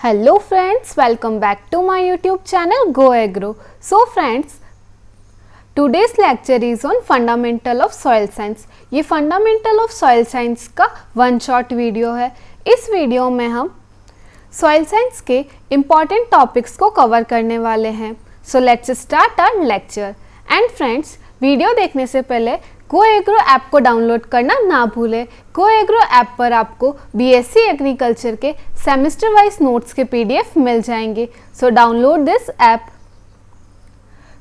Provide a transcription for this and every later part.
Hello friends, welcome back to my YouTube channel Go Agro. So friends, today's lecture is on Fundamental of Soil Science. ये Fundamental of Soil Science का one shot video है. इस video में हम Soil Science के important topics को cover करने वाले हैं. So let's start our lecture. And friends, video देखने से पहले गो एग्रो ऐप को डाउनलोड करना ना भूलें. गो एग्रो ऐप पर आपको बीएससी एग्रीकल्चर के सेमेस्टर वाइज नोट्स के पीडीएफ मिल जाएंगे. So download this app.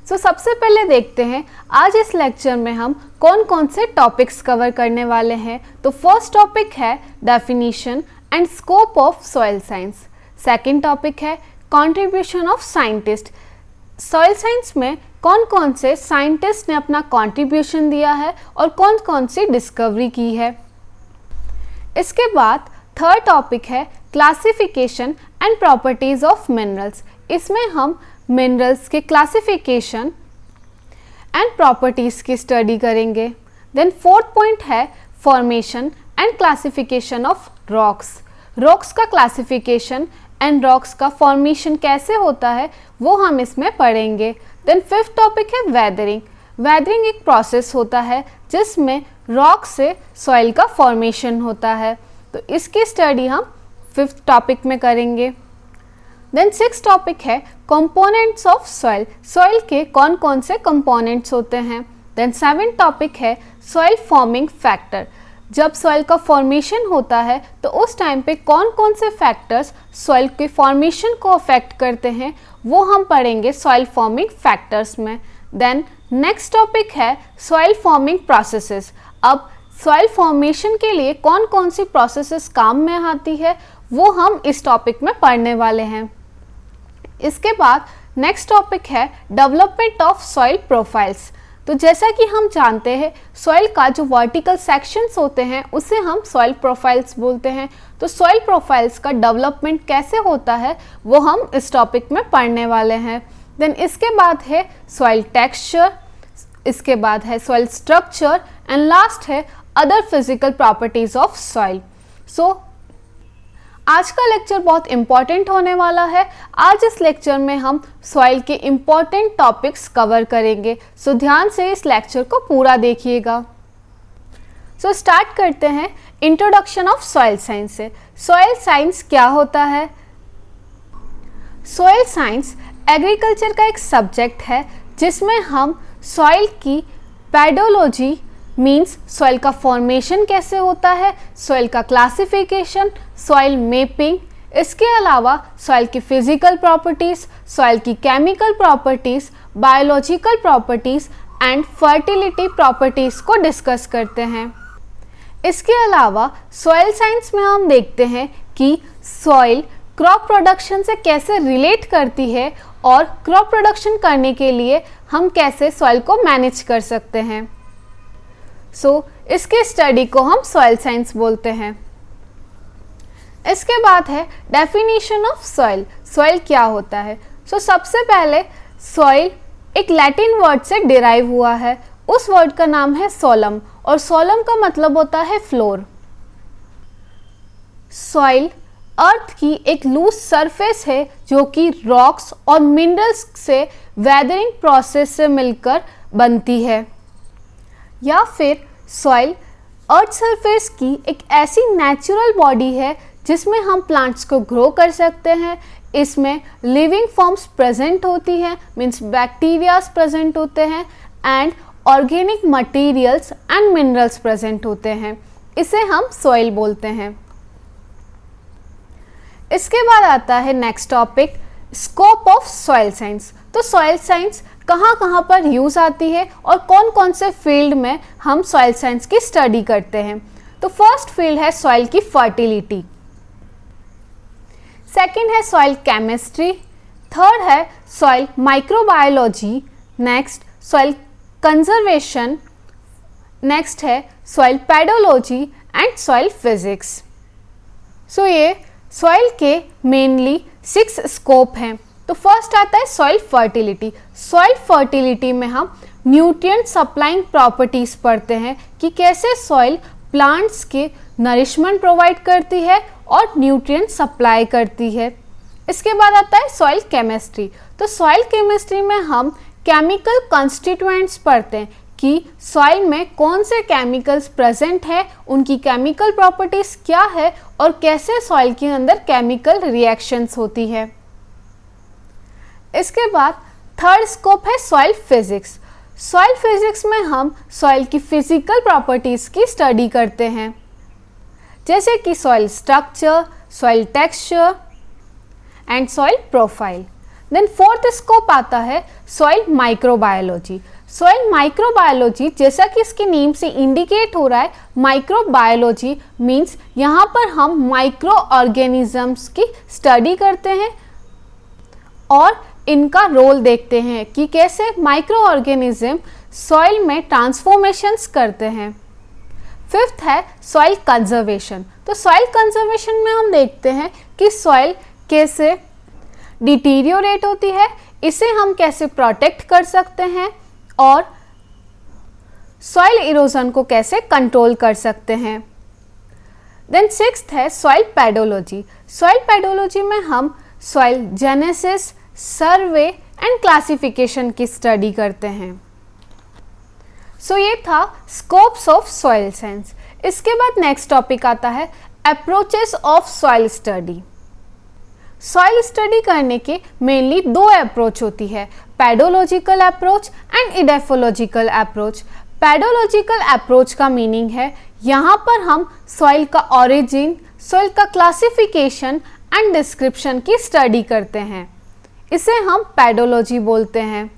So सबसे पहले देखते हैं आज इस लेक्चर में हम कौन कौन से टॉपिक्स कवर करने वाले हैं. तो फर्स्ट टॉपिक है definition and scope of soil science. Second topic है contribution of scientist. Soil science में कौन कौन से साइंटिस्ट ने अपना कंट्रीब्यूशन दिया है और कौन कौन सी डिस्कवरी की है. इसके बाद थर्ड टॉपिक है classification and properties of minerals. इसमें हम मिनरल्स के क्लासिफिकेशन एंड प्रॉपर्टीज की स्टडी करेंगे. देन फोर्थ पॉइंट है formation and classification of rocks. Rocks का क्लासिफिकेशन एंड रॉक्स का फॉर्मेशन कैसे होता है वो हम इसमें पढ़ेंगे. देन फिफ्थ टॉपिक है वेदरिंग. वेदरिंग एक प्रोसेस होता है जिसमें रॉक से सॉइल का फॉर्मेशन होता है. तो इसकी स्टडी हम फिफ्थ टॉपिक में करेंगे. देन सिक्स टॉपिक है कंपोनेंट्स ऑफ सॉइल. सॉइल के कौन कौन से कंपोनेंट्स होते हैं. देन सेवेंथ टॉपिक है सॉइल फॉर्मिंग फैक्टर. जब सॉइल का फॉर्मेशन होता है तो उस टाइम पे कौन कौन से फैक्टर्स सॉइल के फॉर्मेशन को अफेक्ट करते हैं वो हम पढ़ेंगे सॉइल फॉर्मिंग फैक्टर्स में. देन नेक्स्ट टॉपिक है सॉइल फॉर्मिंग प्रोसेसेस. अब सॉइल फॉर्मेशन के लिए कौन कौन सी प्रोसेसेस काम में आती है वो हम इस टॉपिक में पढ़ने वाले हैं. इसके बाद नेक्स्ट टॉपिक है डेवलपमेंट ऑफ सॉइल प्रोफाइल्स. तो जैसा कि हम जानते हैं सॉइल का जो वर्टिकल सेक्शंस होते हैं उसे हम सॉइल प्रोफाइल्स बोलते हैं. तो सॉइल प्रोफाइल्स का डेवलपमेंट कैसे होता है वो हम इस टॉपिक में पढ़ने वाले हैं. देन इसके बाद है सॉइल टेक्सचर. इसके बाद है सॉइल स्ट्रक्चर एंड लास्ट है other physical properties of soil. So आज का लेक्चर बहुत इम्पॉर्टेंट होने वाला है. आज इस लेक्चर में हम सॉइल के इम्पॉर्टेंट टॉपिक्स कवर करेंगे. सो ध्यान से इस लेक्चर को पूरा देखिएगा. सो स्टार्ट करते हैं इंट्रोडक्शन ऑफ सॉइल साइंस से. सॉइल साइंस क्या होता है. सॉइल साइंस एग्रीकल्चर का एक सब्जेक्ट है जिसमें हम सॉइल की पेडोलॉजी मीन्स सॉइल का फॉर्मेशन कैसे होता है, सॉइल का क्लासिफिकेशन, सॉइल मैपिंग, इसके अलावा सॉइल की फिजिकल प्रॉपर्टीज़, सॉइल की chemical properties, biological properties and fertility properties को डिस्कस करते हैं. इसके अलावा सॉइल साइंस में हम देखते हैं कि सॉइल क्रॉप प्रोडक्शन से कैसे रिलेट करती है और क्रॉप प्रोडक्शन करने के लिए हम कैसे सॉइल को मैनेज कर सकते हैं. सो इसके स्टडी को हम सॉइल साइंस बोलते हैं. इसके बाद है डेफिनेशन ऑफ सॉइल. सॉइल क्या होता है. सो सबसे पहले सॉइल एक लैटिन वर्ड से डिराइव हुआ है. उस वर्ड का नाम है सोलम और सोलम का मतलब होता है फ्लोर. सॉइल अर्थ की एक लूज सरफेस है जो कि रॉक्स और मिनरल्स से वेदरिंग प्रोसेस से मिलकर बनती है. या फिर सॉइल अर्थ सरफेस की एक ऐसी नेचुरल बॉडी है जिसमें हम प्लांट्स को ग्रो कर सकते हैं. इसमें लिविंग फॉर्म्स प्रेजेंट होती हैं मीन्स बैक्टीरियाज प्रेजेंट होते हैं and organic materials and minerals present होते हैं. इसे हम सॉइल बोलते हैं. इसके बाद आता है next topic scope of soil science. तो सॉइल साइंस कहाँ कहाँ पर यूज़ आती है और कौन कौन से फील्ड में हम सॉइल साइंस की स्टडी करते हैं. तो फर्स्ट फील्ड है सॉइल की फर्टिलिटी. सेकंड है सॉइल केमिस्ट्री. थर्ड है soil microbiology. Next soil conservation. Next है soil pedology and soil physics. So ये सॉइल के मेनली 6 स्कोप हैं. तो फर्स्ट आता है सॉइल फर्टिलिटी. सॉइल फर्टिलिटी में हम न्यूट्रिएंट सप्लाइंग प्रॉपर्टीज़ पढ़ते हैं कि कैसे सॉइल प्लांट्स के नरिशमेंट प्रोवाइड करती है और न्यूट्रिएंट सप्लाई करती है. इसके बाद आता है सॉइल केमिस्ट्री। तो सॉइल केमिस्ट्री में हम केमिकल कंस्टिट्यूएंट्स पढ़ते हैं कि सॉइल में कौन से केमिकल्स प्रेजेंट है, उनकी केमिकल प्रॉपर्टीज क्या है और कैसे सॉइल के अंदर केमिकल रिएक्शंस होती है। इसके बाद थर्ड स्कोप है सॉइल फिजिक्स। सॉइल फिजिक्स में हम सॉइल की फिजिकल प्रॉपर्टीज की स्टडी करते हैं, जैसे कि soil structure, soil texture and soil profile. Then fourth scope आता है सॉइल माइक्रोबायोलॉजी। सॉइल माइक्रोबायोलॉजी, जैसा कि इसके नेम से इंडिकेट हो रहा है, माइक्रोबायोलॉजी मीन्स यहाँ पर हम माइक्रो ऑर्गेनिजम्स की स्टडी करते हैं और इनका रोल देखते हैं कि कैसे माइक्रो ऑर्गेनिज्म सॉइल में ट्रांसफॉर्मेशंस करते हैं। फिफ्थ है सॉइल कंजर्वेशन। तो सॉइल कंजर्वेशन में हम देखते हैं कि सॉइल कैसे डिटीरियोरेट होती है, इसे हम कैसे प्रोटेक्ट कर सकते हैं और सॉइल इरोजन को कैसे कंट्रोल कर सकते हैं। देन सिक्स्थ है सॉइल पेडोलॉजी। सॉइल पेडोलॉजी में हम soil genesis, survey and classification की स्टडी करते हैं। सो ये था स्कोप्स ऑफ सॉइल साइंस। इसके बाद नेक्स्ट टॉपिक आता है approaches of soil study. Soil study करने के मेनली दो अप्रोच होती है, pedological approach and edaphological approach. Pedological approach का मीनिंग है यहाँ पर हम सॉइल का ऑरिजिन, सॉइल का क्लासिफिकेशन एंड डिस्क्रिप्शन की स्टडी करते हैं, इसे हम पेडोलॉजी बोलते हैं।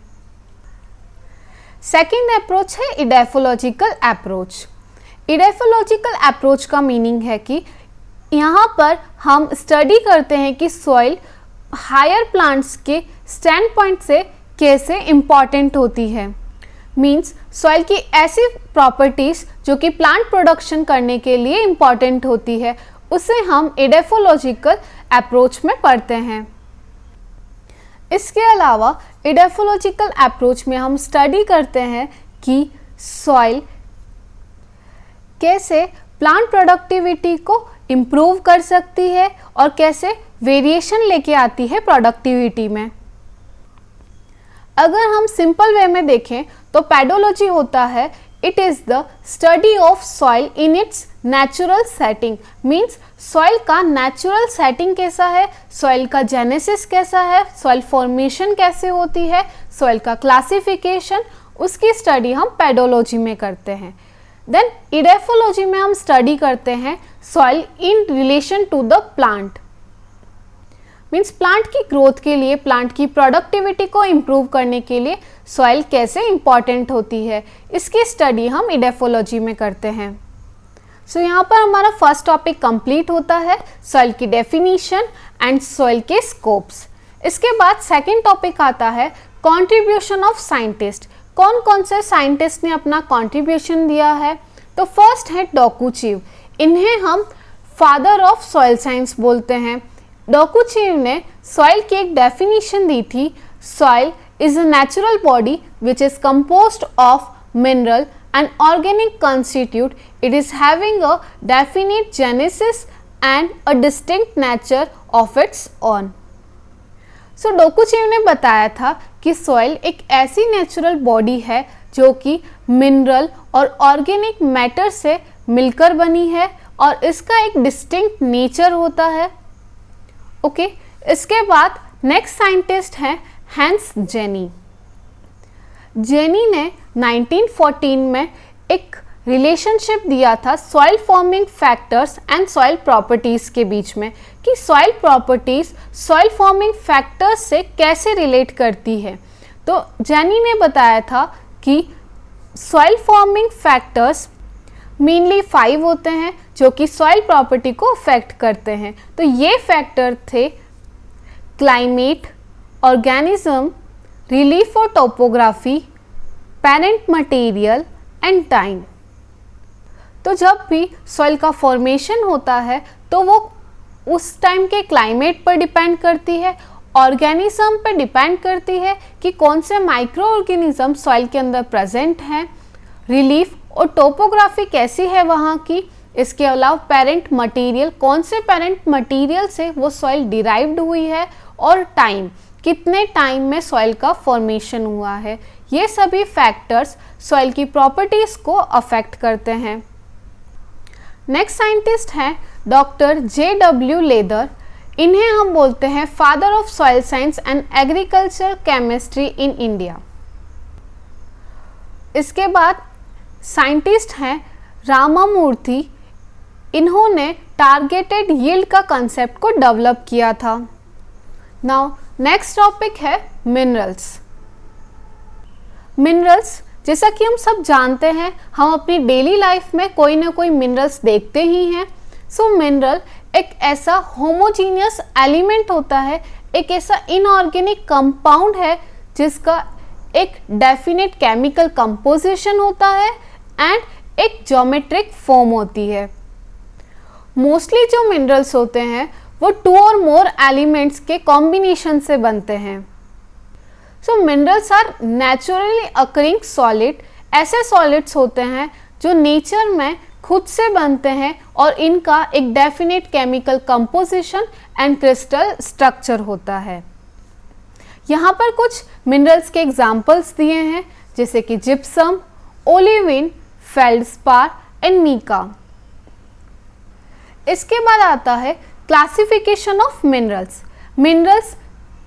सेकेंड अप्रोच है इडेफोलॉजिकल अप्रोच। इडेफोलॉजिकल अप्रोच का मीनिंग है कि यहाँ पर हम स्टडी करते हैं कि सॉइल हायर प्लांट्स के स्टैंड पॉइंट से कैसे इम्पॉर्टेंट होती है। मीन्स सॉइल की ऐसी प्रॉपर्टीज़ जो कि प्लांट प्रोडक्शन करने के लिए इम्पॉर्टेंट होती है, उसे हम इडेफोलॉजिकल अप्रोच में पढ़ते हैं। इसके अलावा इडेफोलॉजिकल अप्रोच में हम स्टडी करते हैं कि सॉइल कैसे प्लांट प्रोडक्टिविटी को इम्प्रूव कर सकती है और कैसे वेरिएशन लेके आती है प्रोडक्टिविटी में। अगर हम सिंपल वे में देखें तो पेडोलॉजी होता है it is the study of soil in its natural setting. Means soil का नेचुरल सेटिंग कैसा है, सॉइल का जेनेसिस कैसा है, सॉइल फॉर्मेशन कैसे होती है, सॉइल का क्लासिफिकेशन, उसकी स्टडी हम पेडोलॉजी में करते हैं। देन इडेफोलॉजी में हम स्टडी करते हैं soil in relation to the plant. Means plant की ग्रोथ के लिए, प्लांट की प्रोडक्टिविटी को इम्प्रूव करने के लिए सॉइल कैसे इम्पॉर्टेंट होती है, इसकी स्टडी हम इडेफोलॉजी में करते हैं। सो यहाँ पर हमारा फर्स्ट टॉपिक कंप्लीट होता है, सॉइल की डेफिनीशन एंड सॉइल के स्कोप्स। इसके बाद सेकंड टॉपिक आता है कंट्रीब्यूशन ऑफ साइंटिस्ट। कौन कौन से साइंटिस्ट ने अपना कंट्रीब्यूशन दिया है। तो फर्स्ट है डोकुचिव। इन्हें हम फादर ऑफ सॉइल साइंस बोलते हैं। डोकुचिव ने सॉइल की एक डेफिनीशन दी थी, soil is a natural body which is composed of mineral and organic constitute. It is having a definite genesis and a distinct nature of its own. So डोकुचिव ने बताया था कि सॉइल एक ऐसी नेचुरल बॉडी है जो कि मिनरल और ऑर्गेनिक मैटर से मिलकर बनी है और इसका एक डिस्टिंक्ट नेचर होता है। ओके, इसके बाद नेक्स्ट साइंटिस्ट हैं हैंस जेनी। जेनी ने 1914 में एक रिलेशनशिप दिया था soil forming factors and soil properties के बीच में, कि soil properties soil forming factors से कैसे रिलेट करती है। तो जेनी ने बताया था कि सॉइल फॉर्मिंग फैक्टर्स मेनली 5 होते हैं जो कि सॉइल प्रॉपर्टी को अफेक्ट करते हैं। तो ये फैक्टर थे क्लाइमेट, ऑर्गेनिज्म, रिलीफ और topography, parent material and time. तो जब भी सॉइल का फॉर्मेशन होता है तो वो उस टाइम के क्लाइमेट पर डिपेंड करती है, ऑर्गेनिज्म पर डिपेंड करती है कि कौन से माइक्रो ऑर्गेनिज्म सॉइल के अंदर प्रेजेंट हैं, रिलीफ और टोपोग्राफी कैसी है वहाँ की, इसके अलावा पेरेंट मटेरियल, कौन से पेरेंट मटेरियल से वो सॉइल डिराइव्ड हुई है, और टाइम, कितने टाइम में सॉइल का फॉर्मेशन हुआ है। ये सभी फैक्टर्स सॉइल की प्रॉपर्टीज को अफेक्ट करते हैं। नेक्स्ट साइंटिस्ट हैं डॉक्टर J.W. लेदर। इन्हें हम बोलते हैं father of soil science and agriculture chemistry in India. इसके बाद साइंटिस्ट हैं रामामूर्ति। इन्होंने टारगेटेड यील्ड का कंसेप्ट को डेवलप किया था। नाउ नेक्स्ट टॉपिक है मिनरल्स। मिनरल्स, जैसा कि हम सब जानते हैं, हम अपनी डेली लाइफ में कोई ना कोई मिनरल्स देखते ही हैं। सो मिनरल एक ऐसा होमोजीनियस एलिमेंट होता है, एक ऐसा इनऑर्गेनिक कंपाउंड है जिसका एक डेफिनेट केमिकल कंपोजिशन होता है एंड एक ज्योमेट्रिक फॉर्म होती है। मोस्टली जो मिनरल्स होते हैं वो 2 और मोर एलिमेंट्स के कॉम्बिनेशन से बनते हैं। So minerals are naturally occurring solid. ऐसे सॉलिड्स होते हैं जो नेचर में खुद से बनते हैं और इनका एक definite chemical composition and crystal structure होता है। यहाँ पर कुछ मिनरल्स के एग्जाम्पल्स दिए हैं, जैसे कि gypsum, olivine, feldspar and mica. इसके बाद आता है क्लासिफिकेशन ऑफ मिनरल्स। मिनरल्स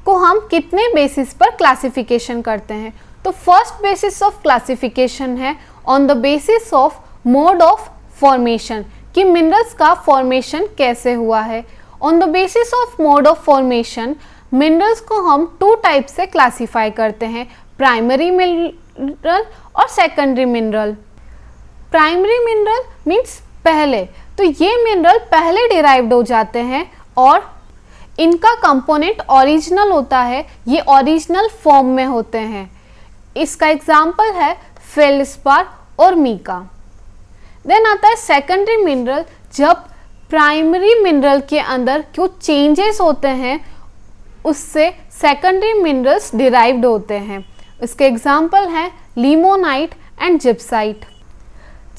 को हम कितने बेसिस पर क्लासिफिकेशन करते हैं? तो फर्स्ट बेसिस ऑफ क्लासिफिकेशन है on the basis of mode of formation, कि मिनरल्स का फॉर्मेशन कैसे हुआ है। On the basis of mode of formation minerals को हम 2 टाइप से क्लासीफाई करते हैं, प्राइमरी मिनरल और secondary mineral. Primary mineral means पहले, तो ये मिनरल पहले डिराइव्ड हो जाते हैं और इनका कंपोनेंट ओरिजिनल होता है, ये ओरिजिनल फॉर्म में होते हैं। इसका एग्जाम्पल है फेल्डस्पार और मीका। देन आता है सेकेंडरी मिनरल, जब प्राइमरी मिनरल के अंदर कुछ चेंजेस होते हैं उससे सेकेंडरी मिनरल्स डिराइव्ड होते हैं। इसके एग्जाम्पल हैं लिमोनाइट एंड जिप्साइट।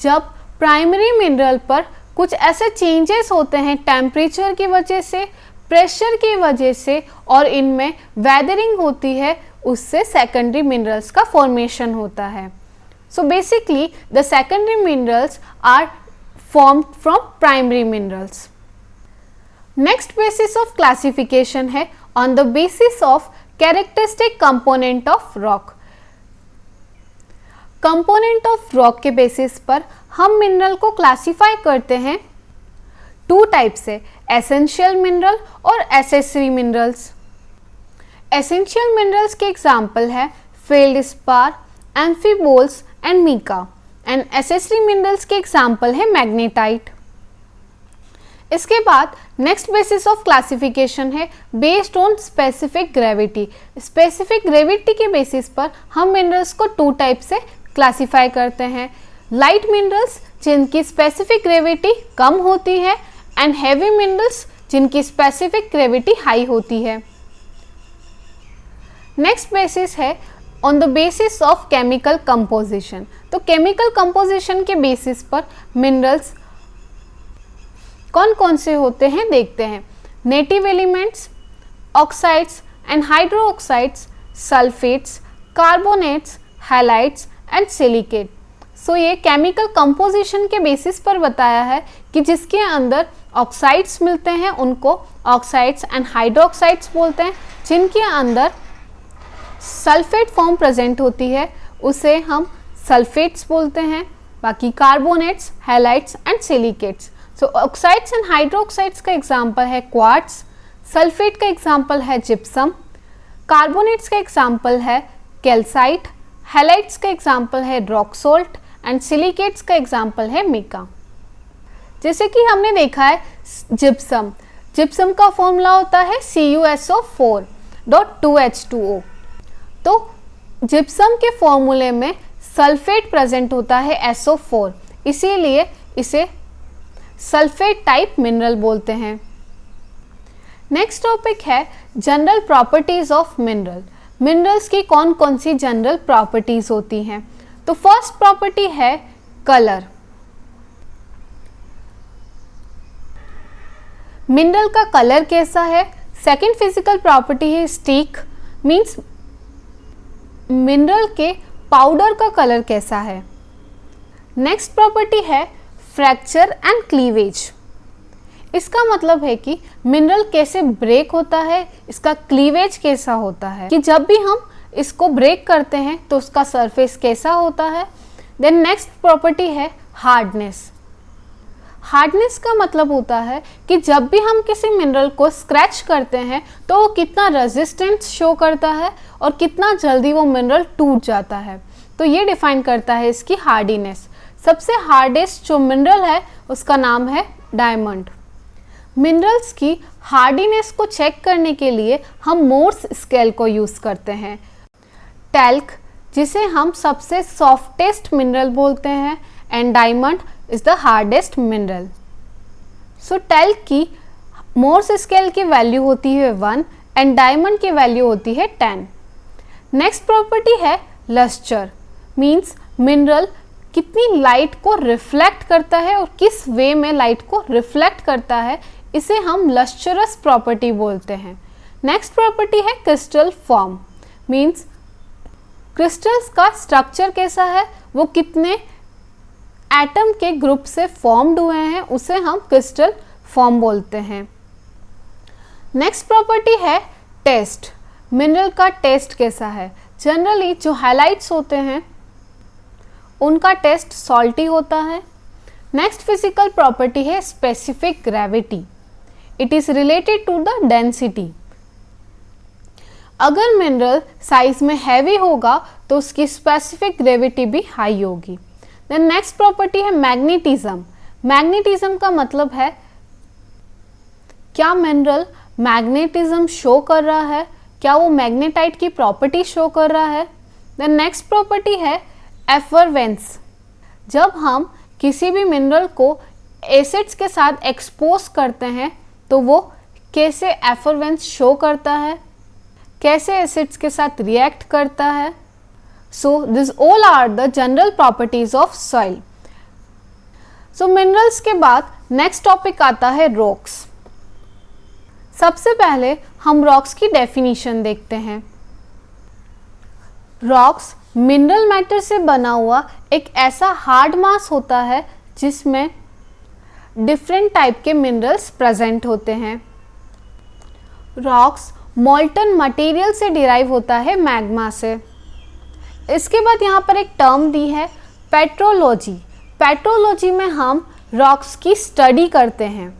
जब प्राइमरी मिनरल पर कुछ ऐसे चेंजेस होते हैं टेम्परेचर की वजह से, प्रेशर की वजह से और इनमें वेदरिंग होती है, उससे सेकेंडरी मिनरल्स का फॉर्मेशन होता है। So basically the secondary minerals are formed from primary minerals. Next basis of classification है on the basis of characteristic component of rock. Component of rock के बेसिस पर हम मिनरल को क्लासीफाई करते हैं 2 टाइप से, एसेंशियल मिनरल और accessory minerals. Essential minerals के एग्जाम्पल है feldspar, amphiboles and mica, and accessory minerals के एग्जाम्पल है मैग्नेटाइट। इसके बाद नेक्स्ट बेसिस ऑफ क्लासिफिकेशन है based on specific gravity. Specific gravity के बेसिस पर हम मिनरल्स को 2 टाइप से क्लासीफाई करते हैं, लाइट मिनरल्स जिनकी स्पेसिफिक ग्रेविटी कम होती है एंड हेवी मिनरल्स जिनकी स्पेसिफिक ग्रेविटी हाई होती है। नेक्स्ट बेसिस है on the basis of chemical composition. तो केमिकल कंपोजिशन के बेसिस पर मिनरल्स कौन कौन से होते हैं देखते हैं। Native elements, oxides and hydro oxides, sulphates, carbonates, halides and silicate. So ये केमिकल कंपोजिशन के बेसिस पर बताया है कि जिसके अंदर ऑक्साइड्स मिलते हैं उनको ऑक्साइड्स एंड हाइड्रोक्साइड्स बोलते हैं, जिनके अंदर सल्फेट फॉर्म प्रेजेंट होती है उसे हम सल्फेट्स बोलते हैं, बाकी carbonates, halides and silicates. So oxides and hydroxides का एग्जाम्पल है क्वार्ट्स, सल्फेट का एग्जाम्पल है जिप्सम, कार्बोनेट्स का एग्जाम्पल है कैल्साइट, हैलाइड्स का एग्जाम्पल है रॉक सोल्ट एंड सिलिकेट्स का एग्जाम्पल है मीका। जैसे कि हमने देखा है जिप्सम, जिप्सम का फॉर्मूला होता है CuSO4.2H2O। तो जिप्सम के फॉर्मूले में सल्फेट प्रेजेंट होता है SO4, इसीलिए इसे सल्फेट टाइप मिनरल बोलते हैं। नेक्स्ट टॉपिक है general properties of mineral. Minerals की कौन कौन सी जनरल प्रॉपर्टीज होती हैं? तो फर्स्ट प्रॉपर्टी है कलर। मिनरल का कलर कैसा है। सेकंड फिजिकल प्रॉपर्टी है स्टिक, मीन्स मिनरल के पाउडर का कलर कैसा है। नेक्स्ट प्रॉपर्टी है फ्रैक्चर एंड क्लीवेज। इसका मतलब है कि मिनरल कैसे ब्रेक होता है, इसका क्लीवेज कैसा होता है, कि जब भी हम इसको ब्रेक करते हैं तो उसका सरफेस कैसा होता है। देन नेक्स्ट प्रॉपर्टी है हार्डनेस। हार्डनेस का मतलब होता है कि जब भी हम किसी मिनरल को स्क्रैच करते हैं तो वो कितना रेजिस्टेंस शो करता है और कितना जल्दी वो मिनरल टूट जाता है। तो ये डिफाइन करता है इसकी हार्डीनेस। सबसे हार्डेस्ट जो मिनरल है उसका नाम है डायमंड। मिनरल्स की हार्डीनेस को चेक करने के लिए हम मोर्स स्केल को यूज़ करते हैं। टैल्क, जिसे हम सबसे सॉफ्टेस्ट मिनरल बोलते हैं, and diamond is the hardest mineral. So talc की मोर्स स्केल की वैल्यू होती है 1 एंड डायमंड की वैल्यू होती है 10। नेक्स्ट प्रॉपर्टी है लस्टर, मीन्स मिनरल कितनी लाइट को रिफ्लेक्ट करता है और किस वे में लाइट को रिफ्लेक्ट करता है, इसे हम लस्चरस प्रॉपर्टी बोलते हैं। नेक्स्ट प्रॉपर्टी है क्रिस्टल फॉर्म, मीन्स क्रिस्टल्स का स्ट्रक्चर कैसा है, वो कितने एटम के ग्रुप से फॉर्म्ड हुए हैं, उसे हम क्रिस्टल फॉर्म बोलते हैं। नेक्स्ट प्रॉपर्टी है टेस्ट। मिनरल का टेस्ट कैसा है। जनरली जो हाइलाइट्स होते हैं उनका टेस्ट सॉल्टी होता है। नेक्स्ट फिजिकल प्रॉपर्टी है specific gravity. It is related to the density. अगर मिनरल साइज में हैवी होगा तो उसकी स्पेसिफिक ग्रेविटी भी हाई होगी। देन नेक्स्ट प्रॉपर्टी है मैग्नेटिज्म। मैग्नेटिज्म का मतलब है क्या मिनरल मैग्नेटिज्म शो कर रहा है, क्या वो मैग्नेटाइट की प्रॉपर्टी शो कर रहा है। देन नेक्स्ट प्रॉपर्टी है एफरवेंस। जब हम किसी भी मिनरल को एसिड्स के साथ एक्सपोज करते हैं तो वो कैसे एफरवेंस शो करता है, कैसे एसिड्स के साथ रिएक्ट करता है। So this all are the general properties of soil. So minerals के बाद नेक्स्ट टॉपिक आता है रॉक्स। सबसे पहले हम रॉक्स की डेफिनेशन देखते हैं। रॉक्स मिनरल मैटर से बना हुआ एक ऐसा हार्ड मास होता है जिसमें डिफरेंट टाइप के मिनरल्स प्रेजेंट होते हैं। रॉक्स मॉल्टन मटेरियल से डिराइव होता है मैग्मा से। इसके बाद यहाँ पर एक टर्म दी है पेट्रोलॉजी। पेट्रोलॉजी में हम रॉक्स की स्टडी करते हैं।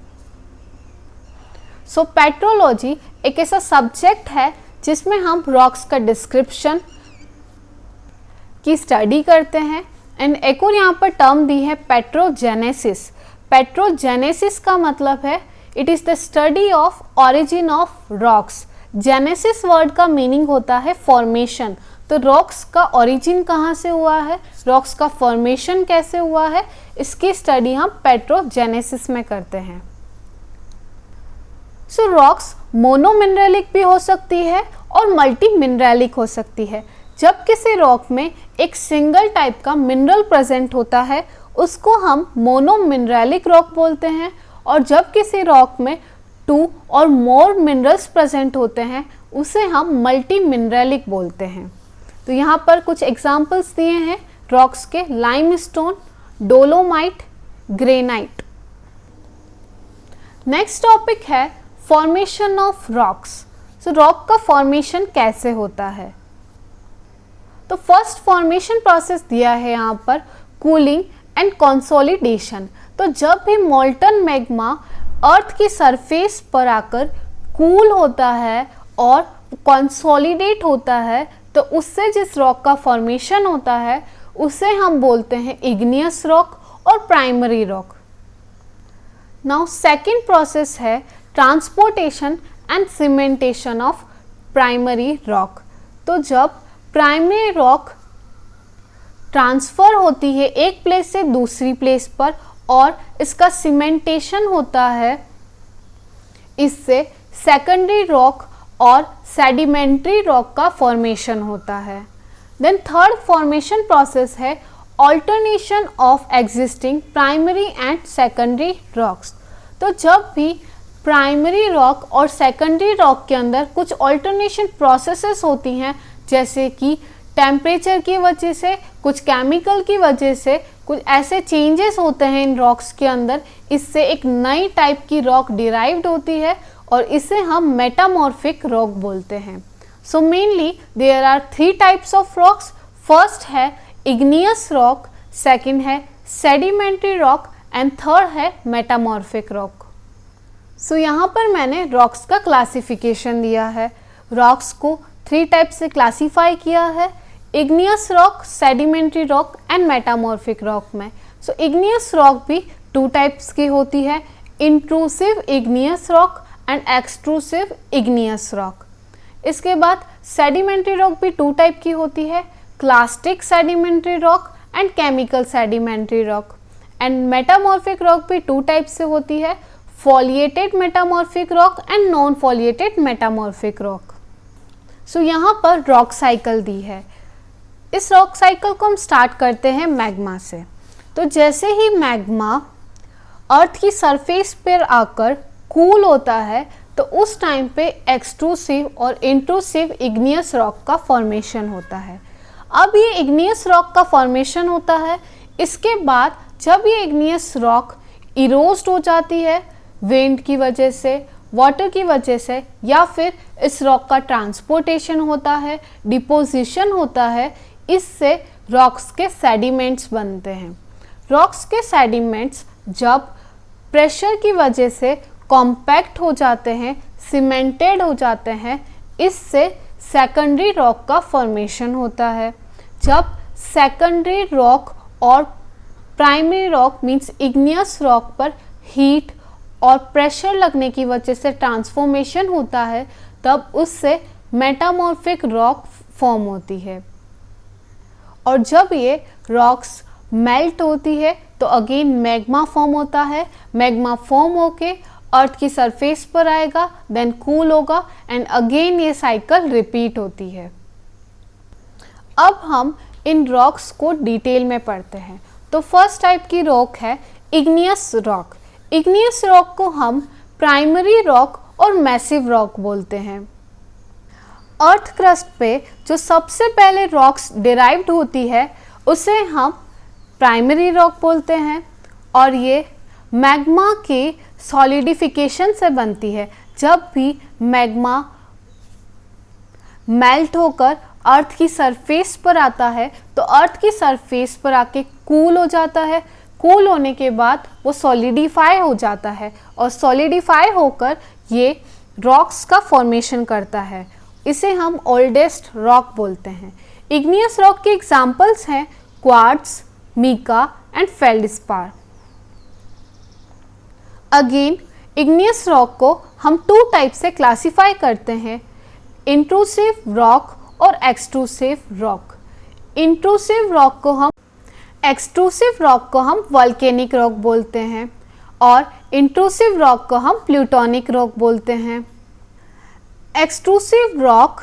सो पेट्रोलॉजी एक ऐसा सब्जेक्ट है जिसमें हम रॉक्स का डिस्क्रिप्शन की स्टडी करते हैं। एंड एक और यहाँ पर टर्म दी है पेट्रोजेनेसिस। पेट्रोजेनेसिस का मतलब है it is the study of origin of rocks. Genesis word का मीनिंग होता है फॉर्मेशन। तो रॉक्स का ओरिजिन कहाँ से हुआ है, रॉक्स का फॉर्मेशन कैसे हुआ है, इसकी स्टडी हम पेट्रोजेनेसिस में करते हैं। सो रॉक्स मोनोमिनरलिक भी हो सकती है और मल्टी मिनरलिक हो सकती है। जब किसी रॉक में एक सिंगल टाइप का मिनरल प्रेजेंट होता है उसको हम मोनोमिनरलिक रॉक बोलते हैं, और जब किसी रॉक में 2 और मोर मिनरल्स प्रेजेंट होते हैं उसे हम मल्टी मिनरलिक बोलते हैं। तो यहाँ पर कुछ एग्जाम्पल्स दिए हैं रॉक्स के, limestone, dolomite, granite. Next topic है formation of rocks. So rock का फॉर्मेशन कैसे होता है। तो फर्स्ट फॉर्मेशन प्रोसेस दिया है यहाँ पर कूलिंग एंड कंसोलिडेशन। तो जब भी मोल्टन मैग्मा अर्थ की सरफेस पर आकर कूल होता है और कंसोलिडेट होता है तो उससे जिस रॉक का फॉर्मेशन होता है उसे हम बोलते हैं इग्नियस रॉक और primary rock. Now second process है transportation and cementation of primary rock. तो जब प्राइमरी रॉक ट्रांसफ़र होती है एक प्लेस से दूसरी प्लेस पर और इसका सीमेंटेशन होता है, इससे सेकेंडरी रॉक और सेडिमेंट्री रॉक का फॉर्मेशन होता है। देन थर्ड फॉर्मेशन प्रोसेस है alternation of existing primary and secondary rocks. तो जब भी प्राइमरी रॉक और सेकेंडरी रॉक के अंदर कुछ ऑल्टरनेशन प्रोसेसेस होती हैं, जैसे कि टेम्परेचर की वजह से, कुछ केमिकल की वजह से कुछ ऐसे चेंजेस होते हैं इन रॉक्स के अंदर, इससे एक नई टाइप की रॉक डिराइव्ड होती है और इसे हम मेटामॉर्फिक रॉक बोलते हैं। So mainly there are 3 types of rocks. First है इग्नियस रॉक, सेकंड है सेडिमेंट्री रॉक एंड थर्ड है मेटामॉर्फिक रॉक। सो यहाँ पर मैंने रॉक्स का क्लासिफिकेशन दिया है। रॉक्स को 3 टाइप से क्लासीफाई किया है, igneous rock, sedimentary rock and metamorphic rock में। सो इग्नियस रॉक भी 2 टाइप्स की होती है, intrusive igneous rock and extrusive igneous rock. इसके बाद सेडिमेंट्री रॉक भी 2 टाइप की होती है, clastic sedimentary rock and chemical sedimentary rock. And metamorphic rock भी 2 टाइप से होती है, foliated metamorphic rock and non foliated metamorphic rock. So यहाँ पर रॉक साइकिल दी है। इस रॉक साइकिल को हम स्टार्ट करते हैं मैग्मा से। तो जैसे ही मैग्मा अर्थ की सरफेस पर आकर कूल होता है तो उस टाइम पे एक्सट्रूसिव और इंट्रूसिव इग्नियस रॉक का फॉर्मेशन होता है। अब ये इग्नियस रॉक का फॉर्मेशन होता है, इसके बाद जब ये इग्नियस रॉक इरोज्ड हो जाती है विंड की वजह से, वाटर की वजह से, या फिर इस रॉक का ट्रांसपोर्टेशन होता है, डिपोजिशन होता है, इससे रॉक्स के सेडिमेंट्स बनते हैं। रॉक्स के सेडिमेंट्स जब प्रेशर की वजह से कॉम्पैक्ट हो जाते हैं, सीमेंटेड हो जाते हैं, इससे सेकेंडरी रॉक का फॉर्मेशन होता है। जब सेकेंडरी रॉक और primary rock means igneous rock पर हीट और प्रेशर लगने की वजह से ट्रांसफॉर्मेशन होता है, तब उससे मेटामॉर्फिक रॉक फॉर्म होती है। और जब ये रॉक्स मेल्ट होती है तो अगेन मैग्मा फॉर्म होता है। मैग्मा फॉर्म होके अर्थ की सरफेस पर आएगा, देन कूल होगा एंड अगेन ये साइकिल रिपीट होती है। अब हम इन रॉक्स को डिटेल में पढ़ते हैं। तो फर्स्ट टाइप की रॉक है इग्नियस रॉक। इग्नियस रॉक को हम प्राइमरी रॉक और मैसिव रॉक बोलते हैं। अर्थ क्रस्ट पे जो सबसे पहले रॉक्स डिराइव्ड होती है उसे हम प्राइमरी रॉक बोलते हैं और ये मैग्मा के सॉलिडिफिकेशन से बनती है। जब भी मैग्मा मेल्ट होकर अर्थ की सरफेस पर आता है तो अर्थ की सरफेस पर आके कूल हो जाता है। कूल होने के बाद वो सॉलिडिफाई हो जाता है और सॉलिडिफाई होकर ये रॉक्स का फॉर्मेशन करता है। इसे हम ओल्डेस्ट रॉक बोलते हैं। इग्नियस रॉक के एग्जाम्पल्स हैं quartz, mica and feldspar. Again igneous rock को हम 2 टाइप से क्लासीफाई करते हैं, इंट्रूसिव रॉक और एक्सट्रूसिव रॉक। इंट्रूसिव रॉक को हम वोल्केनिक रॉक बोलते हैं और इंट्रूसिव रॉक को हम प्लूटोनिक रॉक बोलते हैं। एक्सट्रूसिव रॉक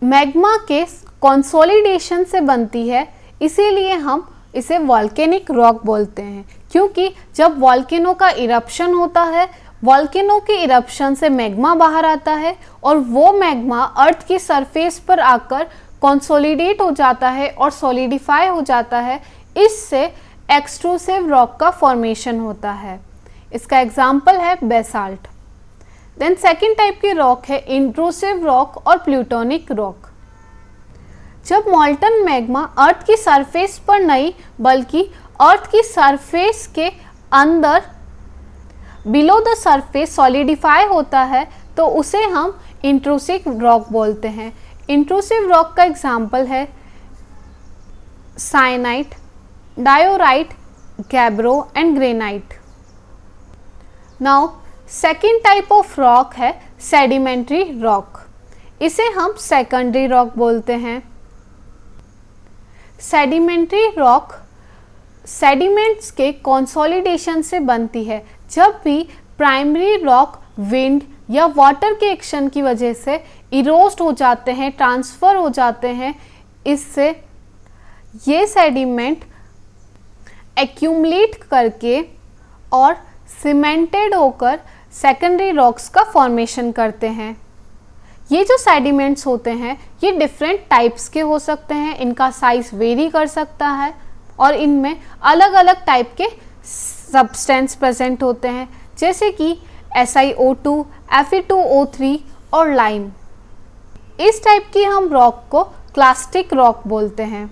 मैग्मा के कंसोलिडेशन से बनती है, इसीलिए हम इसे वोल्केनिक रॉक बोलते हैं, क्योंकि जब वॉल्केनो का इरप्शन होता है, वॉल्केनो के इरप्शन से मैग्मा बाहर आता है और वो मैग्मा अर्थ की सरफेस पर आकर कंसोलिडेट हो जाता है और सॉलिडिफाई हो जाता है। इससे एक्सट्रूसिव रॉक का फॉर्मेशन होता है। इसका एग्जाम्पल है बेसाल्ट। देन सेकेंड टाइप की रॉक है इंट्रूसिव रॉक और प्लूटोनिक रॉक। जब मॉल्टन मैग्मा अर्थ की सरफेस पर नहीं बल्कि अर्थ की सरफेस के अंदर बिलो द सरफेस सॉलिडिफाई होता है तो उसे हम इंट्रूसिव रॉक बोलते हैं। इंट्रूसिव रॉक का एग्जाम्पल है syenite, diorite, gabbro and granite. Now second type of rock है सेडिमेंट्री रॉक। इसे हम सेकेंडरी रॉक बोलते हैं। सेडिमेंट्री रॉक सेडिमेंट्स के कंसोलिडेशन से बनती है। जब भी प्राइमरी रॉक विंड या वाटर के एक्शन की वजह से इरोस्ट हो जाते हैं, ट्रांसफ़र हो जाते हैं, इससे ये सेडिमेंट एक्यूमुलेट करके और सीमेंटेड होकर सेकेंडरी रॉक्स का फॉर्मेशन करते हैं। ये जो सेडिमेंट्स होते हैं ये डिफरेंट टाइप्स के हो सकते हैं, इनका साइज वेरी कर सकता है और इनमें अलग अलग टाइप के सब्सटेंस प्रेजेंट होते हैं, जैसे कि SiO2, Fe2O3 और लाइम। इस टाइप की हम रॉक को क्लास्टिक रॉक बोलते हैं।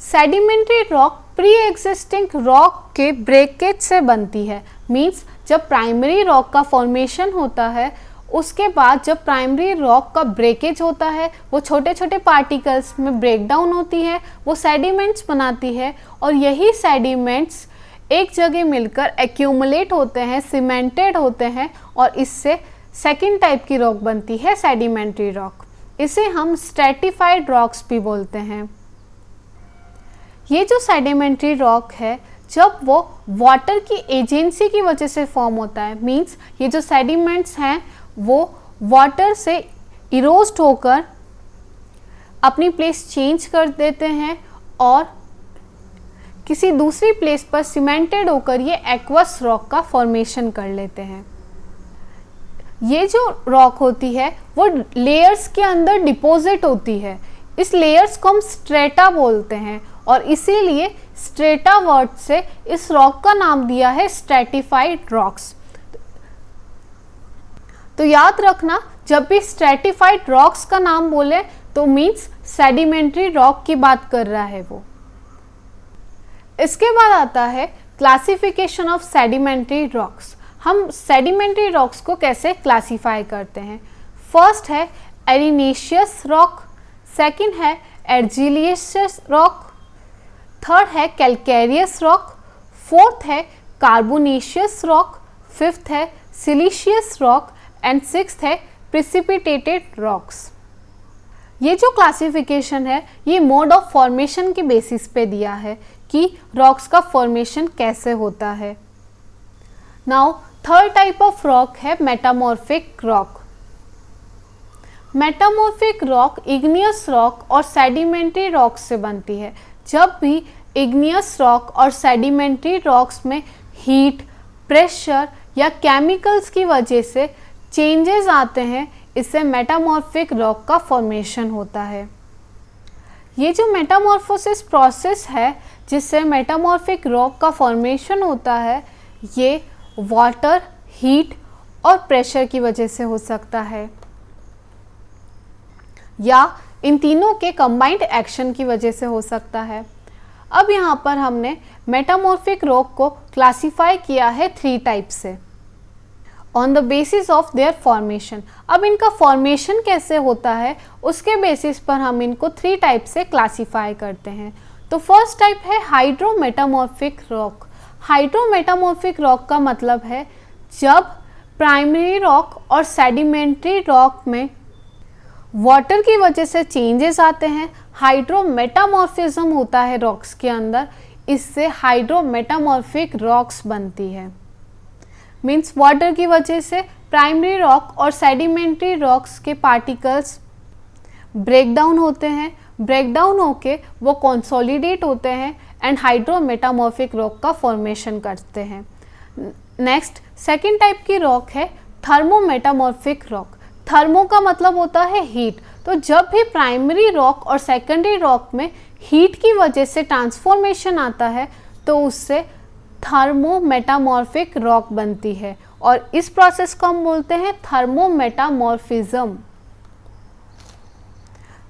Sedimentary rock pre existing rock के ब्रेकेज से बनती है। मीन्स जब प्राइमरी रॉक का फॉर्मेशन होता है उसके बाद जब प्राइमरी रॉक का ब्रेकेज होता है वो छोटे छोटे पार्टिकल्स में ब्रेक डाउन होती है, वो सेडिमेंट्स बनाती है और यही सेडिमेंट्स एक जगह मिलकर एक्यूमुलेट होते हैं, सीमेंटेड होते हैं और इससे सेकेंड टाइप की रॉक बनती है सेडिमेंट्री रॉक। इसे हम स्ट्रैटिफाइड रॉक्स भी बोलते हैं। ये जो सेडिमेंट्री रॉक है जब वो वाटर की एजेंसी की वजह से फॉर्म होता है, मीन्स ये जो सेडिमेंट्स हैं वो वाटर से इरोस्ट होकर अपनी प्लेस चेंज कर देते हैं और किसी दूसरी प्लेस पर सीमेंटेड होकर ये एक्वस रॉक का फॉर्मेशन कर लेते हैं। ये जो रॉक होती है वो लेयर्स के अंदर डिपॉजिट होती है। इस लेयर्स को हम स्ट्रेटा बोलते हैं और इसीलिए स्ट्रेटा वर्ड से इस रॉक का नाम दिया है स्ट्रैटिफाइड रॉक्स। तो याद रखना, जब भी स्ट्रैटिफाइड रॉक्स का नाम बोले तो मीन्स सेडिमेंट्री रॉक की बात कर रहा है वो। इसके बाद आता है क्लासिफिकेशन ऑफ सेडिमेंट्री रॉक्स। हम सेडिमेंट्री रॉक्स को कैसे क्लासीफाई करते हैं? फर्स्ट है एरिनेशियस रॉक, सेकंड है एर्जिलियस रॉक, थर्ड है कैल्केरियस रॉक, फोर्थ है कार्बोनेशियस रॉक, फिफ्थ है सिलिशियस रॉक एंड सिक्स्थ है प्रिसिपिटेटेड रॉक्स। ये जो क्लासिफिकेशन है ये मोड ऑफ फॉर्मेशन के बेसिस पे दिया है कि रॉक्स का फॉर्मेशन कैसे होता है। Now third type of rock है metamorphic rock. Metamorphic rock igneous rock और सेडिमेंट्री रॉक्स से बनती है। जब भी इग्नियस रॉक और सेडिमेंट्री रॉक्स में हीट, प्रेशर या केमिकल्स की वजह से चेंजेस आते हैं, इससे मेटामॉर्फिक रॉक का फॉर्मेशन होता है। ये जो मेटामॉर्फोसिस प्रोसेस है जिससे मेटामॉर्फिक रॉक का फॉर्मेशन होता है, ये वाटर, हीट और प्रेशर की वजह से हो सकता है या इन तीनों के कंबाइंड एक्शन की वजह से हो सकता है। अब यहाँ पर हमने मेटामॉर्फिक रॉक को क्लासीफाई किया है 3 टाइप से on the basis of their formation. अब इनका फॉर्मेशन कैसे होता है उसके बेसिस पर हम इनको 3 टाइप से क्लासीफाई करते हैं। तो फर्स्ट टाइप है हाइड्रोमेटामॉर्फिक रॉक। हाइड्रोमेटामॉर्फिक रॉक का मतलब है जब प्राइमरी रॉक और सेडिमेंट्री रॉक में वाटर की वजह से चेंजेस आते हैं, हाइड्रोमेटामॉर्फिज्म होता है रॉक्स के अंदर, इससे हाइड्रोमेटामॉर्फिक रॉक्स बनती है। मीन्स वाटर की वजह से प्राइमरी रॉक और सेडिमेंट्री रॉक्स के पार्टिकल्स ब्रेक डाउन होते हैं, ब्रेक डाउन होके वो कंसोलिडेट होते हैं एंड हाइड्रोमेटामॉर्फिक रॉक का फॉर्मेशन करते हैं। नेक्स्ट सेकेंड टाइप की रॉक है थर्मोमेटामॉर्फिक रॉक। थर्मो का मतलब होता है हीट। तो जब भी प्राइमरी रॉक और सेकेंडरी रॉक में हीट की वजह से ट्रांसफॉर्मेशन आता है तो उससे थर्मोमेटामॉर्फिक रॉक बनती है और इस प्रोसेस को हम बोलते हैं thermometamorphism.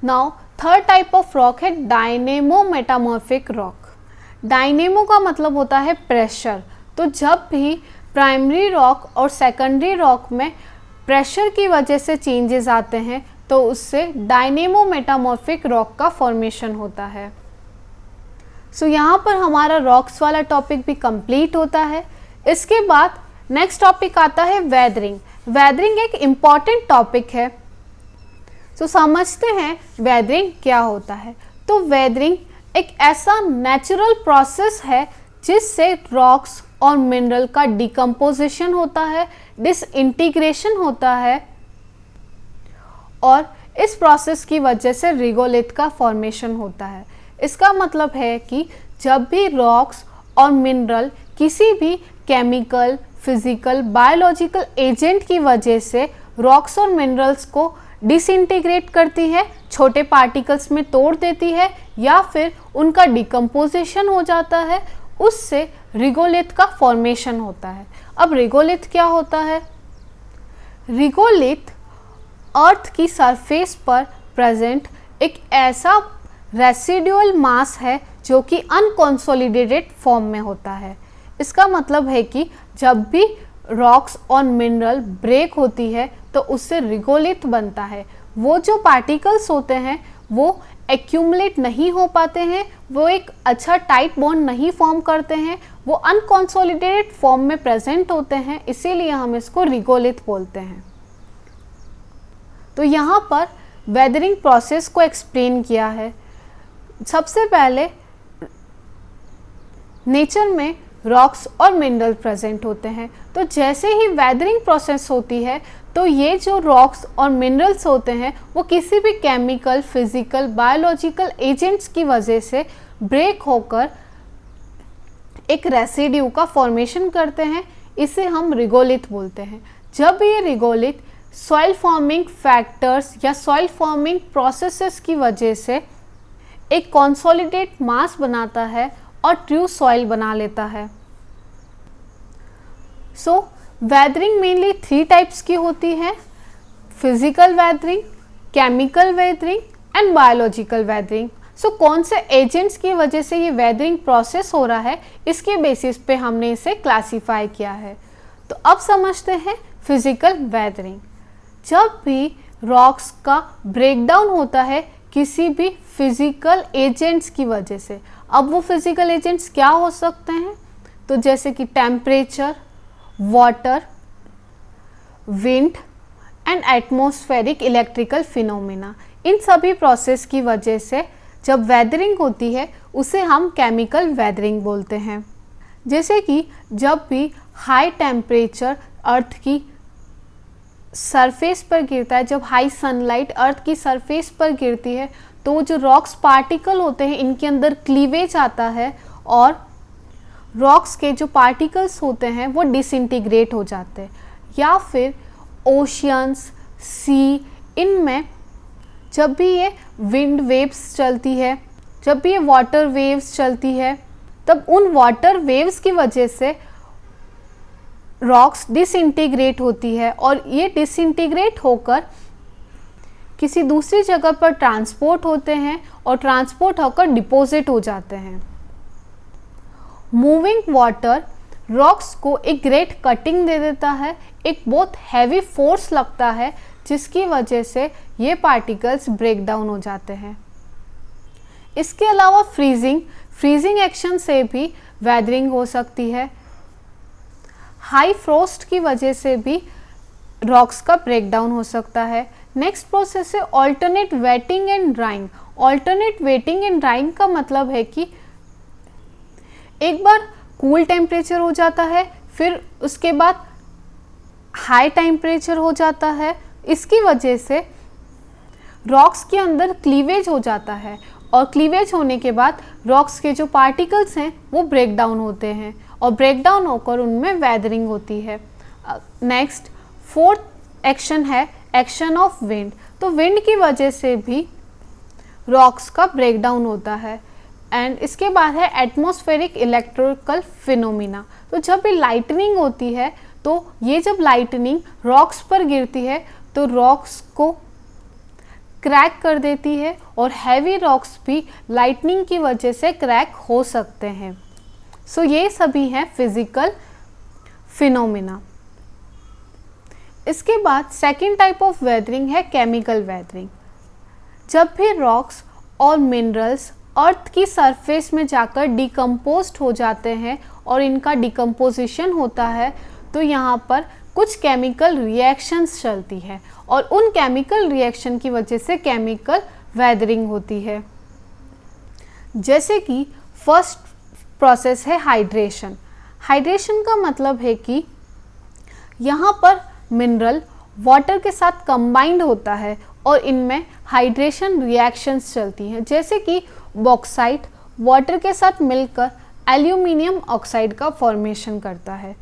Now third type of rock है डायनेमोमेटामॉर्फिक रॉक। डायनेमो का मतलब होता है प्रेशर। तो जब भी प्राइमरी रॉक और सेकेंडरी रॉक में प्रेशर की वजह से चेंजेस आते हैं तो उससे डायनेमोमेटामॉर्फिक रॉक का फॉर्मेशन होता है। सो यहाँ पर हमारा रॉक्स वाला टॉपिक भी कंप्लीट होता है। इसके बाद नेक्स्ट टॉपिक आता है वेदरिंग। वेदरिंग एक इम्पॉर्टेंट टॉपिक है। सो समझते हैं वेदरिंग क्या होता है। तो वेदरिंग एक ऐसा नेचुरल प्रोसेस है जिससे रॉक्स और मिनरल का डिकम्पोजिशन होता है, डिसइंटीग्रेशन होता है और इस प्रोसेस की वजह से रिगोलिथ का फॉर्मेशन होता है। इसका मतलब है कि जब भी रॉक्स और मिनरल किसी भी केमिकल, फिजिकल बायोलॉजिकल एजेंट की वजह से रॉक्स और मिनरल्स को डिसइंटीग्रेट करती है, छोटे पार्टिकल्स में तोड़ देती है या फिर उनका डिकम्पोजिशन हो जाता है, उससे रिगोलिथ का फॉर्मेशन होता है। अब रिगोलिथ क्या होता है? रिगोलिथ अर्थ की सरफेस पर प्रेजेंट एक ऐसा रेसिडुअल मास है जो कि अनकंसोलिडेटेड फॉर्म में होता है। इसका मतलब है कि जब भी रॉक्स और मिनरल ब्रेक होती है तो उससे रिगोलिथ बनता है। वो जो पार्टिकल्स होते हैं वो एक्यूमुलेट नहीं हो पाते हैं, वो एक अच्छा टाइट बॉन्ड नहीं फॉर्म करते हैं, वो अनकंसोलिडेटेड फॉर्म में प्रेजेंट होते हैं, इसीलिए हम इसको रिगोलिथ बोलते हैं। तो यहाँ पर वेदरिंग प्रोसेस को एक्सप्लेन किया है। सबसे पहले नेचर में रॉक्स और मिनरल प्रेजेंट होते हैं, तो जैसे ही वेदरिंग प्रोसेस होती है तो ये जो रॉक्स और मिनरल्स होते हैं वो किसी भी केमिकल, फिजिकल, बायोलॉजिकल एजेंट्स की वजह से ब्रेक होकर एक रेसिड्यू का फॉर्मेशन करते हैं, इसे हम रिगोलिथ बोलते हैं। जब ये रिगोलिथ सॉइल फॉर्मिंग फैक्टर्स या सॉइल फॉर्मिंग प्रोसेसेस की वजह से एक कंसोलिडेट मास बनाता है और ट्रू सॉइल बना लेता है। सो वेदरिंग मेनली 3 टाइप्स की होती है: physical weathering, chemical weathering and biological weathering. So कौन से एजेंट्स की वजह से ये वेदरिंग प्रोसेस हो रहा है, इसके बेसिस पे हमने इसे क्लासीफाई किया है। तो अब समझते हैं फिजिकल वेदरिंग। जब भी रॉक्स का ब्रेकडाउन होता है किसी भी फिजिकल एजेंट्स की वजह से, अब वो फिजिकल एजेंट्स क्या हो सकते हैं? तो जैसे कि temperature, water, wind and atmospheric electrical phenomena, इन सभी प्रोसेस की वजह से जब वेदरिंग होती है उसे हम केमिकल वेदरिंग बोलते हैं। जैसे कि जब भी हाई टेम्परेचर अर्थ की सरफेस पर गिरता है, जब हाई सनलाइट अर्थ की सरफेस पर गिरती है तो जो रॉक्स पार्टिकल होते हैं इनके अंदर क्लीवेज आता है और रॉक्स के जो पार्टिकल्स होते हैं वो डिसइंटीग्रेट हो जाते हैं। या फिर ओशियंस, सी, इनमें जब भी ये विंड वेव्स चलती है, जब भी ये वाटर वेव्स चलती है, तब उन वाटर वेव्स की वजह से रॉक्स डिसइंटीग्रेट होती है और ये डिसइंटीग्रेट होकर किसी दूसरी जगह पर ट्रांसपोर्ट होते हैं और ट्रांसपोर्ट होकर डिपॉजिट हो जाते हैं। मूविंग वाटर रॉक्स को एक ग्रेट कटिंग दे देता है, एक बहुत हैवी फोर्स लगता है जिसकी वजह से ये पार्टिकल्स ब्रेक डाउन हो जाते हैं। इसके अलावा फ्रीजिंग एक्शन से भी वेदरिंग हो सकती है। हाई फ्रोस्ट की वजह से भी रॉक्स का ब्रेक डाउन हो सकता है। नेक्स्ट प्रोसेस है alternate wetting and drawing. Alternate wetting and drawing का मतलब है कि एक बार कूल टेम्परेचर हो जाता है, फिर उसके बाद हाई टेम्परेचर हो जाता है। इसकी वजह से रॉक्स के अंदर क्लीवेज हो जाता है और क्लीवेज होने के बाद रॉक्स के जो पार्टिकल्स हैं वो ब्रेक डाउन होते हैं और ब्रेक डाउन होकर उनमें वेदरिंग होती है। नेक्स्ट 4th एक्शन है एक्शन ऑफ विंड। तो विंड की वजह से भी रॉक्स का ब्रेक डाउन होता है। एंड इसके बाद है एटमॉस्फेरिक इलेक्ट्रिकल फिनोमिना। तो जब भी लाइटनिंग होती है तो ये जब लाइटनिंग रॉक्स पर गिरती है तो रॉक्स को क्रैक कर देती है और हैवी रॉक्स भी लाइटनिंग की वजह से क्रैक हो सकते हैं। सो ये सभी हैं फिजिकल फिनोमिना। इसके बाद सेकेंड टाइप ऑफ वेदरिंग है केमिकल वेदरिंग। जब भी रॉक्स और मिनरल्स अर्थ की सरफेस में जाकर डिकम्पोज्ड हो जाते हैं और इनका डिकम्पोजिशन होता है तो यहाँ पर कुछ केमिकल रिएक्शंस चलती है और उन केमिकल रिएक्शन की वजह से केमिकल वेदरिंग होती है। जैसे कि फर्स्ट प्रोसेस है हाइड्रेशन। हाइड्रेशन का मतलब है कि यहाँ पर मिनरल वाटर के साथ कंबाइंड होता है और इनमें हाइड्रेशन रिएक्शंस चलती हैं। जैसे कि बॉक्साइट वाटर के साथ मिलकर एल्यूमिनियम ऑक्साइड का फॉर्मेशन करता है।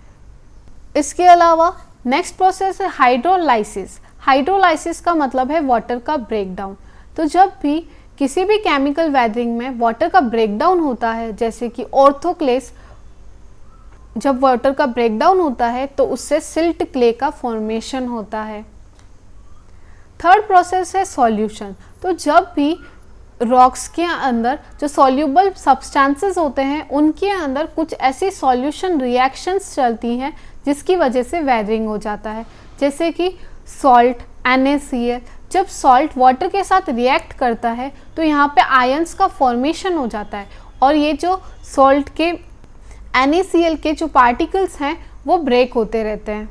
इसके अलावा नेक्स्ट प्रोसेस है हाइड्रोलाइसिस। हाइड्रोलाइसिस का मतलब है वाटर का ब्रेकडाउन। तो जब भी किसी भी केमिकल वेदरिंग में वाटर का ब्रेकडाउन होता है, जैसे कि ऑर्थोक्लेस, जब वाटर का ब्रेकडाउन होता है तो उससे सिल्ट क्ले का फॉर्मेशन होता है। थर्ड प्रोसेस है सॉल्यूशन। तो जब भी रॉक्स के अंदर जो सॉल्यूबल सब्सटेंसेस होते हैं उनके अंदर कुछ ऐसी सॉल्यूशन रिएक्शंस चलती हैं जिसकी वजह से वेदरिंग हो जाता है, जैसे कि सॉल्ट, NaCl। जब सॉल्ट वाटर के साथ रिएक्ट करता है तो यहाँ पे आयंस का फॉर्मेशन हो जाता है और ये जो सॉल्ट के NaCl के जो पार्टिकल्स हैं वो ब्रेक होते रहते हैं।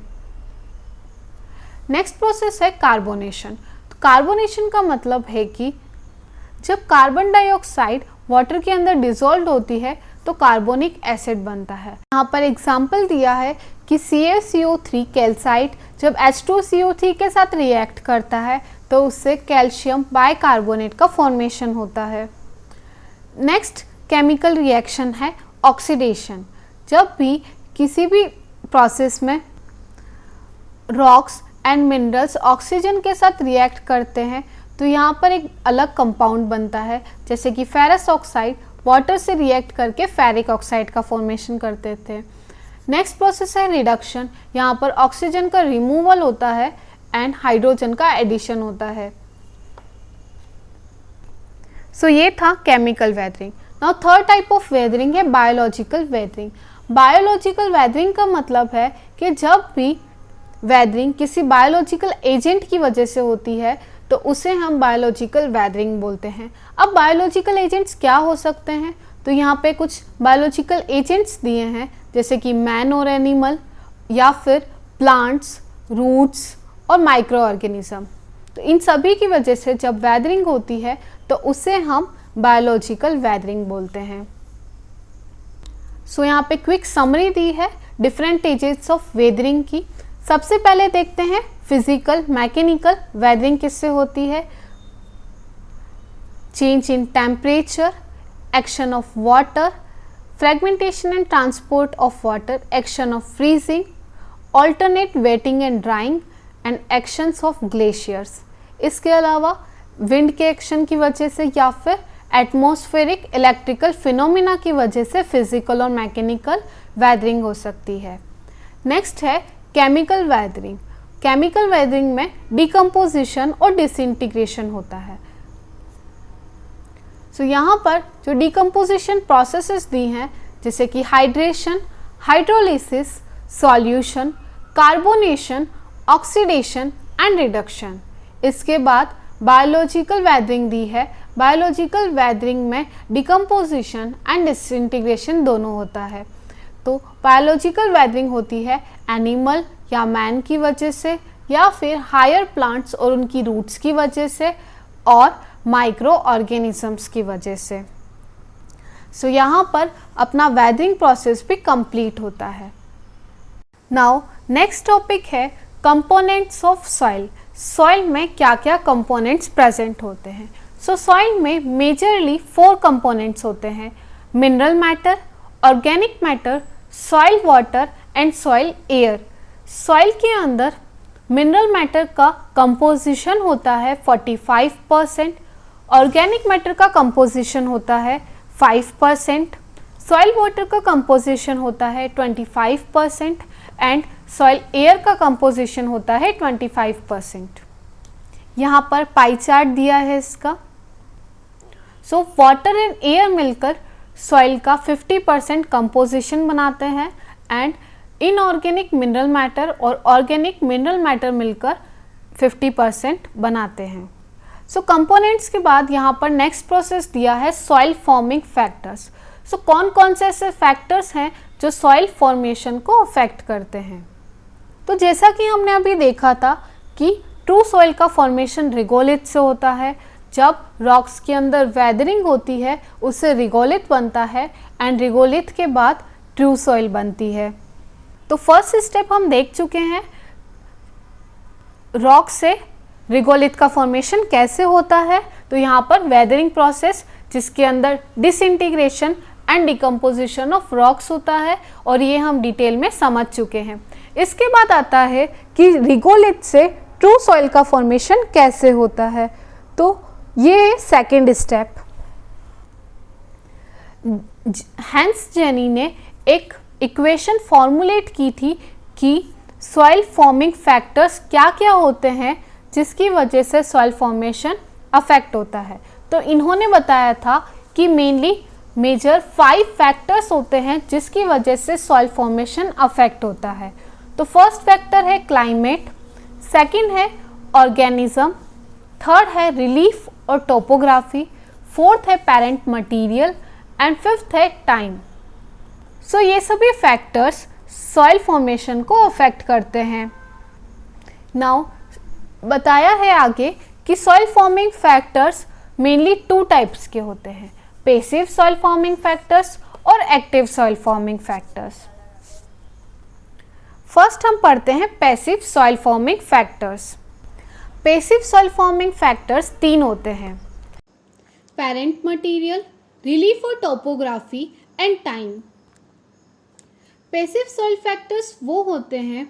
नेक्स्ट प्रोसेस है कार्बोनेशन। तो कार्बोनेशन का मतलब है कि जब कार्बन डाइऑक्साइड वाटर के अंदर डिसॉल्व होती है तो कार्बोनिक एसिड बनता है। यहाँ पर एग्जाम्पल दिया है कि CaCO3 कैल्साइट जब H2CO3 के साथ रिएक्ट करता है तो उससे कैल्शियम बाइकार्बोनेट का फॉर्मेशन होता है। नेक्स्ट केमिकल रिएक्शन है ऑक्सीडेशन। जब भी किसी भी प्रोसेस में रॉक्स एंड मिनरल्स ऑक्सीजन के साथ रिएक्ट करते हैं तो यहाँ पर एक अलग कंपाउंड बनता है, जैसे कि फेरस ऑक्साइड वाटर से रिएक्ट करके फेरिक ऑक्साइड का फॉर्मेशन करते थे। नेक्स्ट प्रोसेस है रिडक्शन। यहाँ पर ऑक्सीजन का रिमूवल होता है एंड हाइड्रोजन का एडिशन होता है। सो ये था chemical weathering. Now third type of weathering है बायोलॉजिकल वेदरिंग। बायोलॉजिकल वेदरिंग का मतलब है कि जब भी वेदरिंग किसी बायोलॉजिकल एजेंट की वजह से होती है तो उसे हम बायोलॉजिकल वेदरिंग बोलते हैं। अब बायोलॉजिकल एजेंट्स क्या हो सकते हैं? तो यहाँ पे कुछ बायोलॉजिकल एजेंट्स दिए हैं, जैसे कि मैन और एनिमल, या फिर प्लांट्स, रूट्स और माइक्रो ऑर्गेनिज्म। तो इन सभी की वजह से जब वेदरिंग होती है तो उसे हम बायोलॉजिकल वेदरिंग बोलते हैं। सो यहाँ पे क्विक समरी दी है डिफरेंट एजेंट्स ऑफ वेदरिंग की। सबसे पहले देखते हैं फिजिकल मैकेनिकल वेदरिंग किससे होती है। Change in temperature, action of water, fragmentation and transport of water, action of freezing, alternate wetting and drawing and actions of glaciers. इसके अलावा विंड के एक्शन की वजह से या फिर एटमॉस्फेरिक इलेक्ट्रिकल फिनोमिना की वजह से फिजिकल और मैकेनिकल वेदरिंग हो सकती है। नेक्स्ट है केमिकल वेदरिंग। केमिकल वेदरिंग में डिकम्पोजिशन और डिसइंटीग्रेशन होता है। सो यहाँ पर जो डिकम्पोजिशन प्रोसेसेस दी हैं, जैसे कि hydration, hydrolysis, solution, carbonation, oxidation and reduction. इसके बाद बायोलॉजिकल वेदरिंग दी है। बायोलॉजिकल वेदरिंग में डिकम्पोजिशन एंड डिसइंटीग्रेशन दोनों होता है। तो बायोलॉजिकल वेदरिंग होती है एनिमल या मैन की वजह से, या फिर हायर प्लांट्स और उनकी रूट्स की वजह से, और माइक्रो ऑर्गेनिजम्स की वजह से। सो यहाँ पर अपना वेदरिंग प्रोसेस भी कंप्लीट होता है। नाउ नेक्स्ट टॉपिक है कंपोनेंट्स ऑफ सॉइल। सॉइल में क्या क्या कंपोनेंट्स प्रेजेंट होते हैं। सो सॉइल में मेजरली 4 कंपोनेंट्स होते हैं: mineral matter, organic matter, soil water and soil air. Soil के अंदर मिनरल मैटर का कंपोजिशन होता है 45%, ऑर्गेनिक मैटर का कंपोजिशन होता है 5%, सॉइल वाटर का कंपोजिशन होता है 25% एंड सॉइल एयर का कंपोजिशन होता है 25%। यहाँ पर पाई चार्ट दिया है इसका। सो वाटर एंड एयर मिलकर सॉइल का 50% कंपोजिशन बनाते हैं एंड इनऑर्गेनिक मिनरल मैटर और ऑर्गेनिक मिनरल मैटर मिलकर 50% बनाते हैं। सो कंपोनेंट्स के बाद यहाँ पर नेक्स्ट प्रोसेस दिया है सॉइल फॉर्मिंग फैक्टर्स। सो कौन कौन से ऐसे फैक्टर्स हैं जो सॉइल फॉर्मेशन को अफेक्ट करते हैं। तो जैसा कि हमने अभी देखा था कि ट्रू सॉइल का फॉर्मेशन रिगोलिथ से होता है। जब रॉक्स के अंदर वेदरिंग होती है उससे रिगोलिथ बनता है एंड रिगोलिथ के बाद ट्रू सॉइल बनती है। तो फर्स्ट स्टेप हम देख चुके हैं, रॉक से रिगोलिथ का फॉर्मेशन कैसे होता है। तो यहाँ पर वेदरिंग प्रोसेस जिसके अंदर disintegration and decomposition of rocks होता है और ये हम डिटेल में समझ चुके हैं। इसके बाद आता है कि रिगोलिथ से ट्रू सॉइल का फॉर्मेशन कैसे होता है। तो ये सेकेंड स्टेप। हैंस जेनी ने एक इक्वेशन फॉर्मुलेट की थी कि सॉइल फॉर्मिंग फैक्टर्स क्या क्या होते हैं जिसकी वजह से सॉइल फॉर्मेशन अफेक्ट होता है। तो इन्होंने बताया था कि मेनली मेजर 5 फैक्टर्स होते हैं जिसकी वजह से सॉइल फॉर्मेशन अफेक्ट होता है। तो फर्स्ट फैक्टर है क्लाइमेट, सेकंड है ऑर्गेनिज्म, थर्ड है रिलीफ और टोपोग्राफी, फोर्थ है पेरेंट मटेरियल एंड फिफ्थ है टाइम। सो ये सभी फैक्टर्स सॉइल फॉर्मेशन को अफेक्ट करते हैं। नाउ बताया है आगे कि soil forming factors mainly 2 types के होते हैं, पैसिव सॉइल फॉर्मिंग फैक्टर्स और active soil forming factors. First हम पढ़ते हैं passive soil forming factors. Passive soil forming factors 3 होते हैं, पेरेंट मटेरियल, रिलीफ और topography and time. Passive soil factors वो होते हैं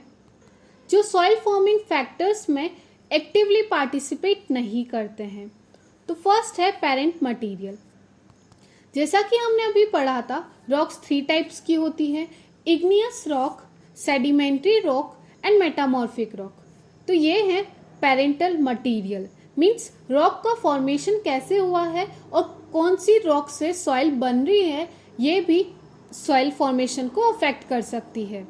जो सॉइल फॉर्मिंग फैक्टर्स में एक्टिवली पार्टिसिपेट नहीं करते हैं। तो फर्स्ट है पेरेंट मटेरियल। जैसा कि हमने अभी पढ़ा था, रॉक्स 3 टाइप्स की होती है, igneous rock, sedimentary rock and metamorphic rock. तो ये है पेरेंटल मटेरियल, मीन्स रॉक का फॉर्मेशन कैसे हुआ है और कौन सी रॉक से सॉइल बन रही है, ये भी सॉइल फॉर्मेशन को अफेक्ट कर सकती है।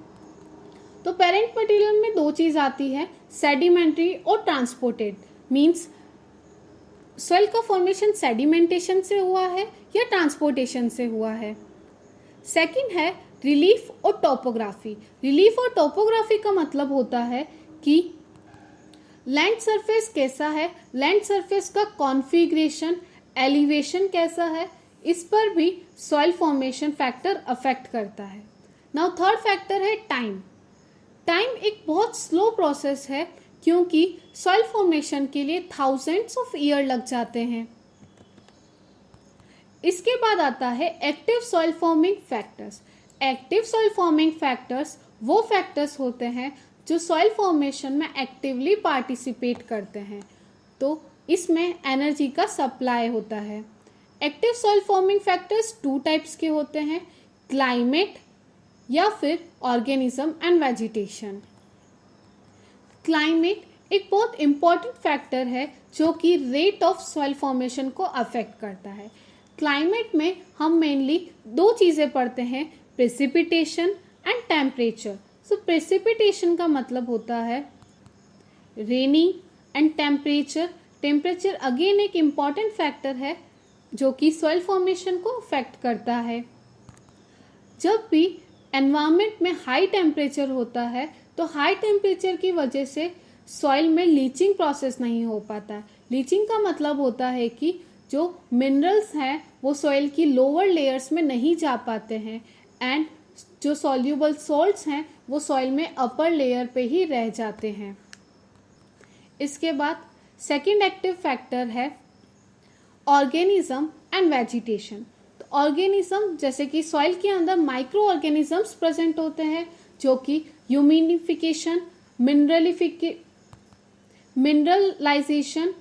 तो पेरेंट मटेरियल में 2 चीज़ आती है, सेडिमेंट्री और ट्रांसपोर्टेड, मीन्स सॉइल का फॉर्मेशन सेडिमेंटेशन से हुआ है या ट्रांसपोर्टेशन से हुआ है। सेकंड है रिलीफ और टोपोग्राफी। रिलीफ और टोपोग्राफी का मतलब होता है कि लैंड सरफेस कैसा है, लैंड सरफेस का कॉन्फ़िगरेशन, एलिवेशन कैसा है, इस पर भी सॉइल फॉर्मेशन फैक्टर अफेक्ट करता है। नाउ थर्ड फैक्टर है टाइम। टाइम एक बहुत स्लो प्रोसेस है क्योंकि सॉइल फॉर्मेशन के लिए थाउजेंड्स ऑफ ईयर लग जाते हैं। इसके बाद आता है active soil forming factors. Active soil forming factors वो फैक्टर्स होते हैं जो सॉइल फॉर्मेशन में एक्टिवली पार्टिसिपेट करते हैं। तो इसमें एनर्जी का सप्लाई होता है। Active soil forming factors 2 types के होते हैं, क्लाइमेट या फिर ऑर्गेनिज्म एंड वेजिटेशन। क्लाइमेट एक बहुत इम्पॉर्टेंट फैक्टर है जो कि रेट ऑफ सॉइल फॉर्मेशन को अफेक्ट करता है। क्लाइमेट में हम मेनली 2 चीज़ें पढ़ते हैं, precipitation and temperature. So precipitation का मतलब होता है raining and temperature. Temperature again एक इम्पॉर्टेंट फैक्टर है जो कि सॉइल फॉर्मेशन को अफेक्ट करता है। जब भी एनवायरनमेंट में हाई टेम्परेचर होता है तो हाई टेम्परेचर की वजह से सॉइल में लीचिंग प्रोसेस नहीं हो पाता। लीचिंग का मतलब होता है कि जो मिनरल्स हैं वो सॉइल की लोअर लेयर्स में नहीं जा पाते हैं एंड जो सॉल्यूबल सॉल्ट्स हैं वो सॉइल में अपर लेयर पे ही रह जाते हैं। इसके बाद सेकंड एक्टिव फैक्टर है ऑर्गेनिज्म एंड वेजिटेशन। तो ऑर्गेनिज्म जैसे कि सॉइल के अंदर माइक्रो ऑर्गेनिजम्स प्रेजेंट होते हैं जो कि ह्यूमिडिफिकेशन, मिनरलाइजेशन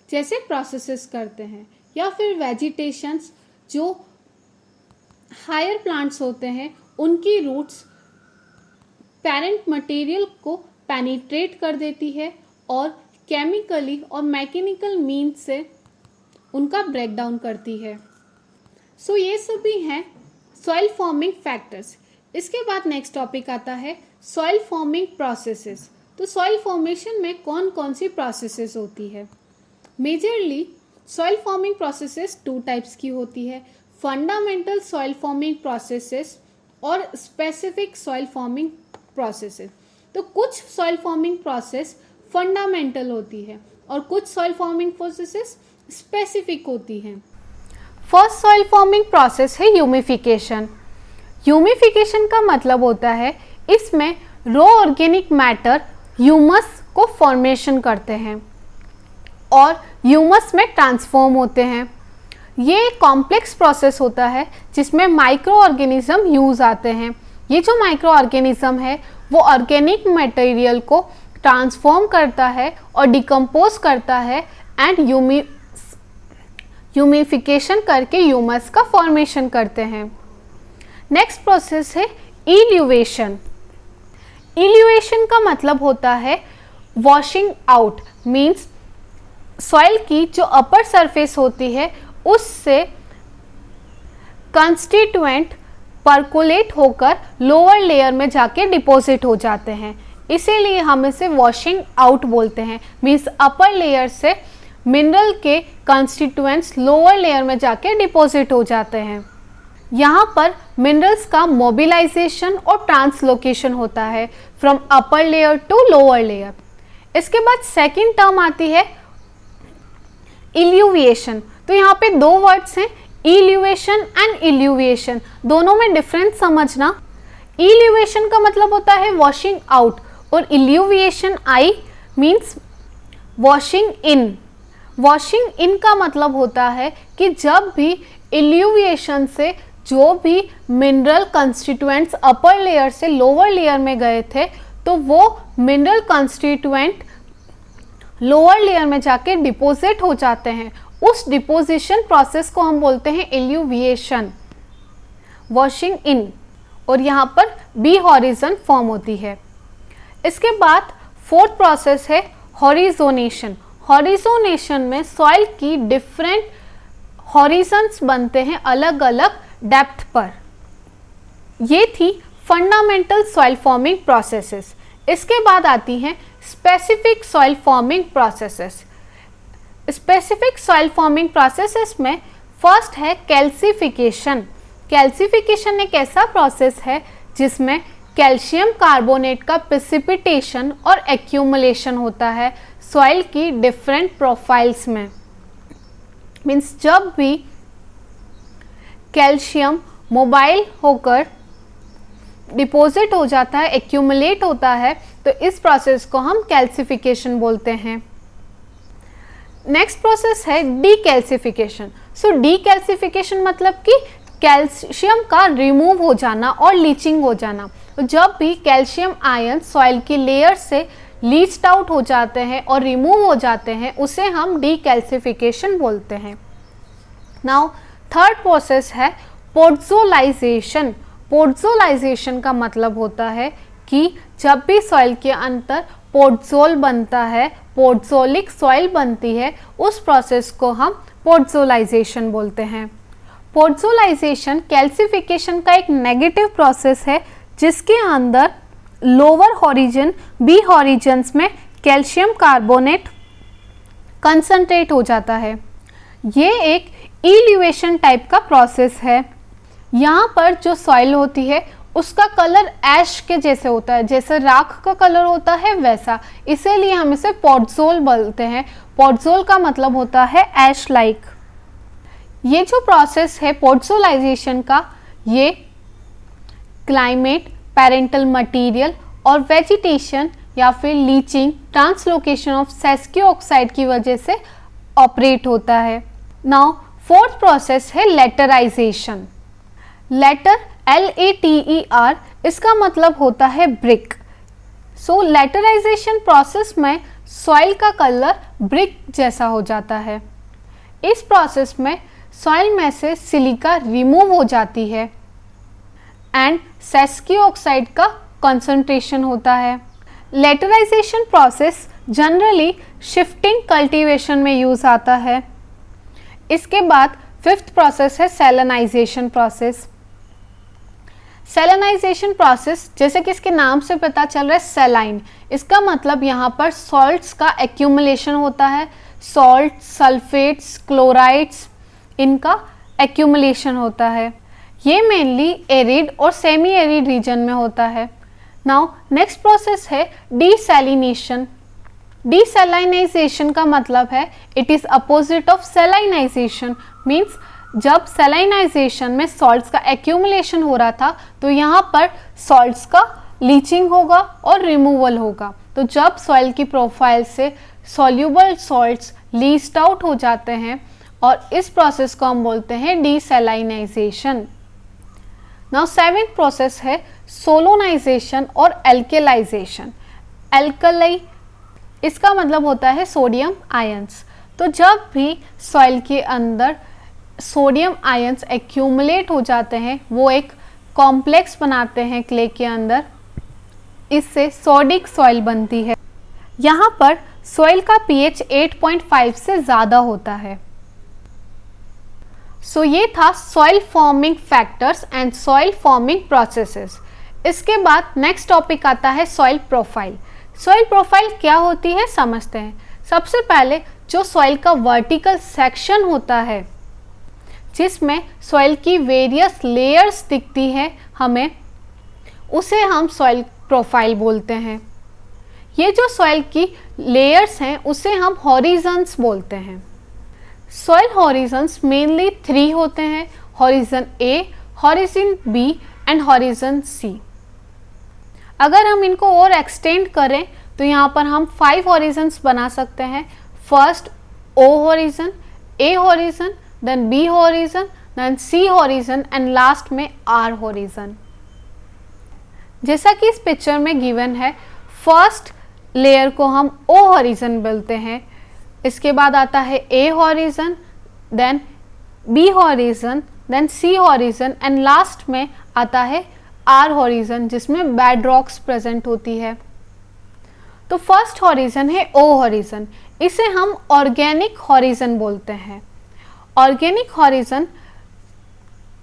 जैसे प्रोसेसेस करते हैं, या फिर वेजिटेशंस जो हायर प्लांट्स होते हैं उनकी रूट्स पेरेंट मटेरियल को पेनिट्रेट कर देती है और केमिकली और मैकेनिकल मीन्स से उनका ब्रेक डाउन करती है। सो ये सभी हैं सॉइल फॉर्मिंग फैक्टर्स। इसके बाद नेक्स्ट टॉपिक आता है सॉइल फॉर्मिंग प्रोसेसेस। तो सॉइल फॉर्मेशन में कौन कौन सी प्रोसेसेस होती है? Majorly soil forming processes 2 types की होती है, फंडामेंटल सॉइल फॉर्मिंग प्रोसेसेस और स्पेसिफिक सॉइल फॉर्मिंग प्रोसेसेस। तो कुछ सॉइल फॉर्मिंग प्रोसेस फंडामेंटल होती है और कुछ सॉइल फॉर्मिंग प्रोसेसेस स्पेसिफिक होती हैं। फर्स्ट सॉइल फॉर्मिंग प्रोसेस है ह्यूमिफिकेशन। ह्यूमिफिकेशन का मतलब होता है इसमें रॉ ऑर्गेनिक मैटर ह्यूमस को फॉर्मेशन करते हैं और ह्यूमस में ट्रांसफॉर्म होते हैं। ये एक कॉम्प्लेक्स प्रोसेस होता है जिसमें माइक्रो ऑर्गेनिज्म यूज आते हैं। ये जो माइक्रो ऑर्गेनिज्म है वो ऑर्गेनिक मटेरियल को ट्रांसफॉर्म करता है और डिकम्पोज करता है एंड ह्यूमिफिकेशन करके ह्यूमस का फॉर्मेशन करते हैं। नेक्स्ट प्रोसेस है इल्यूवेशन। इल्यूवेशन का मतलब होता है वॉशिंग आउट, मीन्स सॉइल की जो अपर सरफेस होती है उससे कंस्टिट्यूएंट परकोलेट होकर लोअर लेयर में जाके डिपॉजिट हो जाते हैं, इसीलिए हम इसे वॉशिंग आउट बोलते हैं। मीन्स अपर लेयर से मिनरल के कंस्टिट्यूएंट्स लोअर लेयर में जाके डिपॉजिट हो जाते हैं। यहाँ पर मिनरल्स का मोबिलाइजेशन और ट्रांसलोकेशन होता है from upper layer to lower layer. इसके बाद सेकेंड टर्म आती है इल्यूविएशन। तो यहाँ पे दो वर्ड्स हैं, इल्यूवेशन एंड इल्यूविएशन, दोनों में डिफरेंस समझना। इल्यूवेशन का मतलब होता है वॉशिंग आउट और illuviation I means washing in. Washing in का मतलब होता है कि जब भी इल्यूविएशन से जो भी मिनरल कंस्टिट्यूएंट्स अपर लेयर से लोअर लेयर में गए थे तो वो मिनरल कंस्टिट्यूएंट लोअर लेयर में जाके डिपॉजिट हो जाते हैं। उस डिपोजिशन प्रोसेस को हम बोलते हैं इल्यूविएशन, वॉशिंग इन, और यहाँ पर बी हॉरिजन फॉर्म होती है। इसके बाद फोर्थ प्रोसेस है हॉरिजोनेशन। हॉरिजोनेशन में सॉइल की डिफरेंट हॉरिजन्स बनते हैं अलग अलग डेप्थ पर। ये थी फंडामेंटल सॉइल फॉर्मिंग प्रोसेसेस। इसके बाद आती हैं specific soil forming processes. Specific soil forming processes में फर्स्ट है कैल्सिफिकेशन। कैल्सिफिकेशन एक ऐसा प्रोसेस है जिसमें कैल्शियम कार्बोनेट का प्रेसिपिटेशन और एक्यूमुलेशन होता है सॉइल की डिफरेंट प्रोफाइल्स में। मीन्स जब भी कैल्शियम मोबाइल होकर डिपॉजिट हो जाता है, एक्यूमुलेट होता है, तो इस प्रोसेस को हम कैल्सिफिकेशन बोलते हैं। नेक्स्ट प्रोसेस है डीकैल्सिफिकेशन। सो डीकैल्सिफिकेशन मतलब कि कैल्शियम का रिमूव हो जाना और लीचिंग हो जाना। तो जब भी कैल्शियम आयन सॉइल की लेयर से लीच्ड आउट हो जाते हैं और रिमूव हो जाते हैं उसे हम डीकैल्सिफिकेशन बोलते हैं। नाउ थर्ड प्रोसेस है पोडजोलाइजेशन। पोडजोलाइजेशन का मतलब होता है कि जब भी सॉइल के अंदर पोडजोल बनता है, पोडजोलिक सॉइल बनती है, उस प्रोसेस को हम पोडजोलाइजेशन बोलते हैं। पोडजोलाइजेशन कैल्सिफिकेशन का एक नेगेटिव प्रोसेस है जिसके अंदर लोअर हॉरिजन बी हॉरिजन्स में कैल्शियम कार्बोनेट कंसंट्रेट हो जाता है। ये एक इल्यूवेशन टाइप का प्रोसेस है। यहाँ पर जो सॉइल होती है उसका कलर ऐश के जैसे होता है, जैसे राख का कलर होता है वैसा, इसीलिए हम इसे पोडजोल बोलते हैं। पोडजोल का मतलब होता है ऐश लाइक। ये जो प्रोसेस है पोडजोलाइजेशन का, ये क्लाइमेट, पेरेंटल मटेरियल और वेजिटेशन या फिर लीचिंग, ट्रांसलोकेशन ऑफ सेस्कियो ऑक्साइड की वजह से ऑपरेट होता है। नाउ फोर्थ प्रोसेस है लेटराइजेशन। लेटर LATER, इसका मतलब होता है ब्रिक। सो लेटराइजेशन प्रोसेस में सॉइल का कलर ब्रिक जैसा हो जाता है। इस प्रोसेस में सॉइल में से सिलिका रिमूव हो जाती है एंड सेस्कियो ऑक्साइड का कंसंट्रेशन होता है। Laterisation process generally shifting cultivation में यूज आता है। इसके बाद फिफ्थ प्रोसेस है सैलिनाइजेशन प्रोसेस। सैलिनाइजेशन प्रोसेस जैसे कि इसके नाम से पता चल रहा है सैलाइन, इसका मतलब यहाँ पर सॉल्ट्स का एक्यूमुलेशन होता है। सॉल्ट, सल्फेट्स, क्लोराइड्स, इनका एक्यूमुलेशन होता है। ये मेनली एरिड और सेमी एरिड रीजन में होता है। नाउ नेक्स्ट प्रोसेस है डीसैलिनेशन। डीसैलिनाइजेशन का मतलब है it is opposite of salinisation. Means जब सैलिनाइजेशन में सॉल्ट्स का एक्यूमुलेशन हो रहा था तो यहाँ पर सॉल्ट्स का लीचिंग होगा और रिमूवल होगा। तो जब सॉइल की प्रोफाइल से सॉल्यूबल सॉल्ट्स लीच्ड आउट हो जाते हैं और इस प्रोसेस को हम बोलते हैं डीसैलिनाइजेशन। नाउ सेवेंथ प्रोसेस है सोलोनाइजेशन और एल्केलाइजेशन। एल्कलाई इसका मतलब होता है सोडियम आयंस। तो जब भी सॉइल के अंदर सोडियम आयंस एक्यूमुलेट हो जाते हैं, वो एक कॉम्प्लेक्स बनाते हैं क्ले के अंदर, इससे सोडिक सॉइल बनती है। यहाँ पर सॉइल का पीएच 8.5 से ज़्यादा होता है। सो ये था soil forming factors and soil forming processes. इसके बाद नेक्स्ट टॉपिक आता है सॉइल प्रोफाइल। सॉइल प्रोफाइल क्या होती है समझते हैं। सबसे पहले जो सॉइल का वर्टिकल सेक्शन होता है, जिसमें सॉइल की वेरियस लेयर्स दिखती है हमें, उसे हम सॉइल प्रोफाइल बोलते हैं। ये जो सॉइल की लेयर्स हैं उसे हम हॉरिजन्स बोलते हैं। सॉइल हॉरिजन्स मेनली 3 होते हैं, horizon A, horizon B and horizon C. अगर हम इनको और एक्सटेंड करें तो यहाँ पर हम 5 हॉरिजन्स बना सकते हैं। First O horizon, A horizon, then B horizon, then C horizon and last में आर हॉरिजन। जैसा कि इस पिक्चर में गिवन है, फर्स्ट लेयर को हम ओ हॉरिजन बोलते हैं, इसके बाद आता है A horizon, then B horizon, then C horizon and last में आता है आर हॉरिजन, जिसमें बेड रॉक्स प्रेजेंट होती है। तो फर्स्ट हॉरिजन है ओ हॉरिजन, इसे हम ऑर्गेनिक हॉरिजन बोलते हैं। ऑर्गेनिक हॉरिजन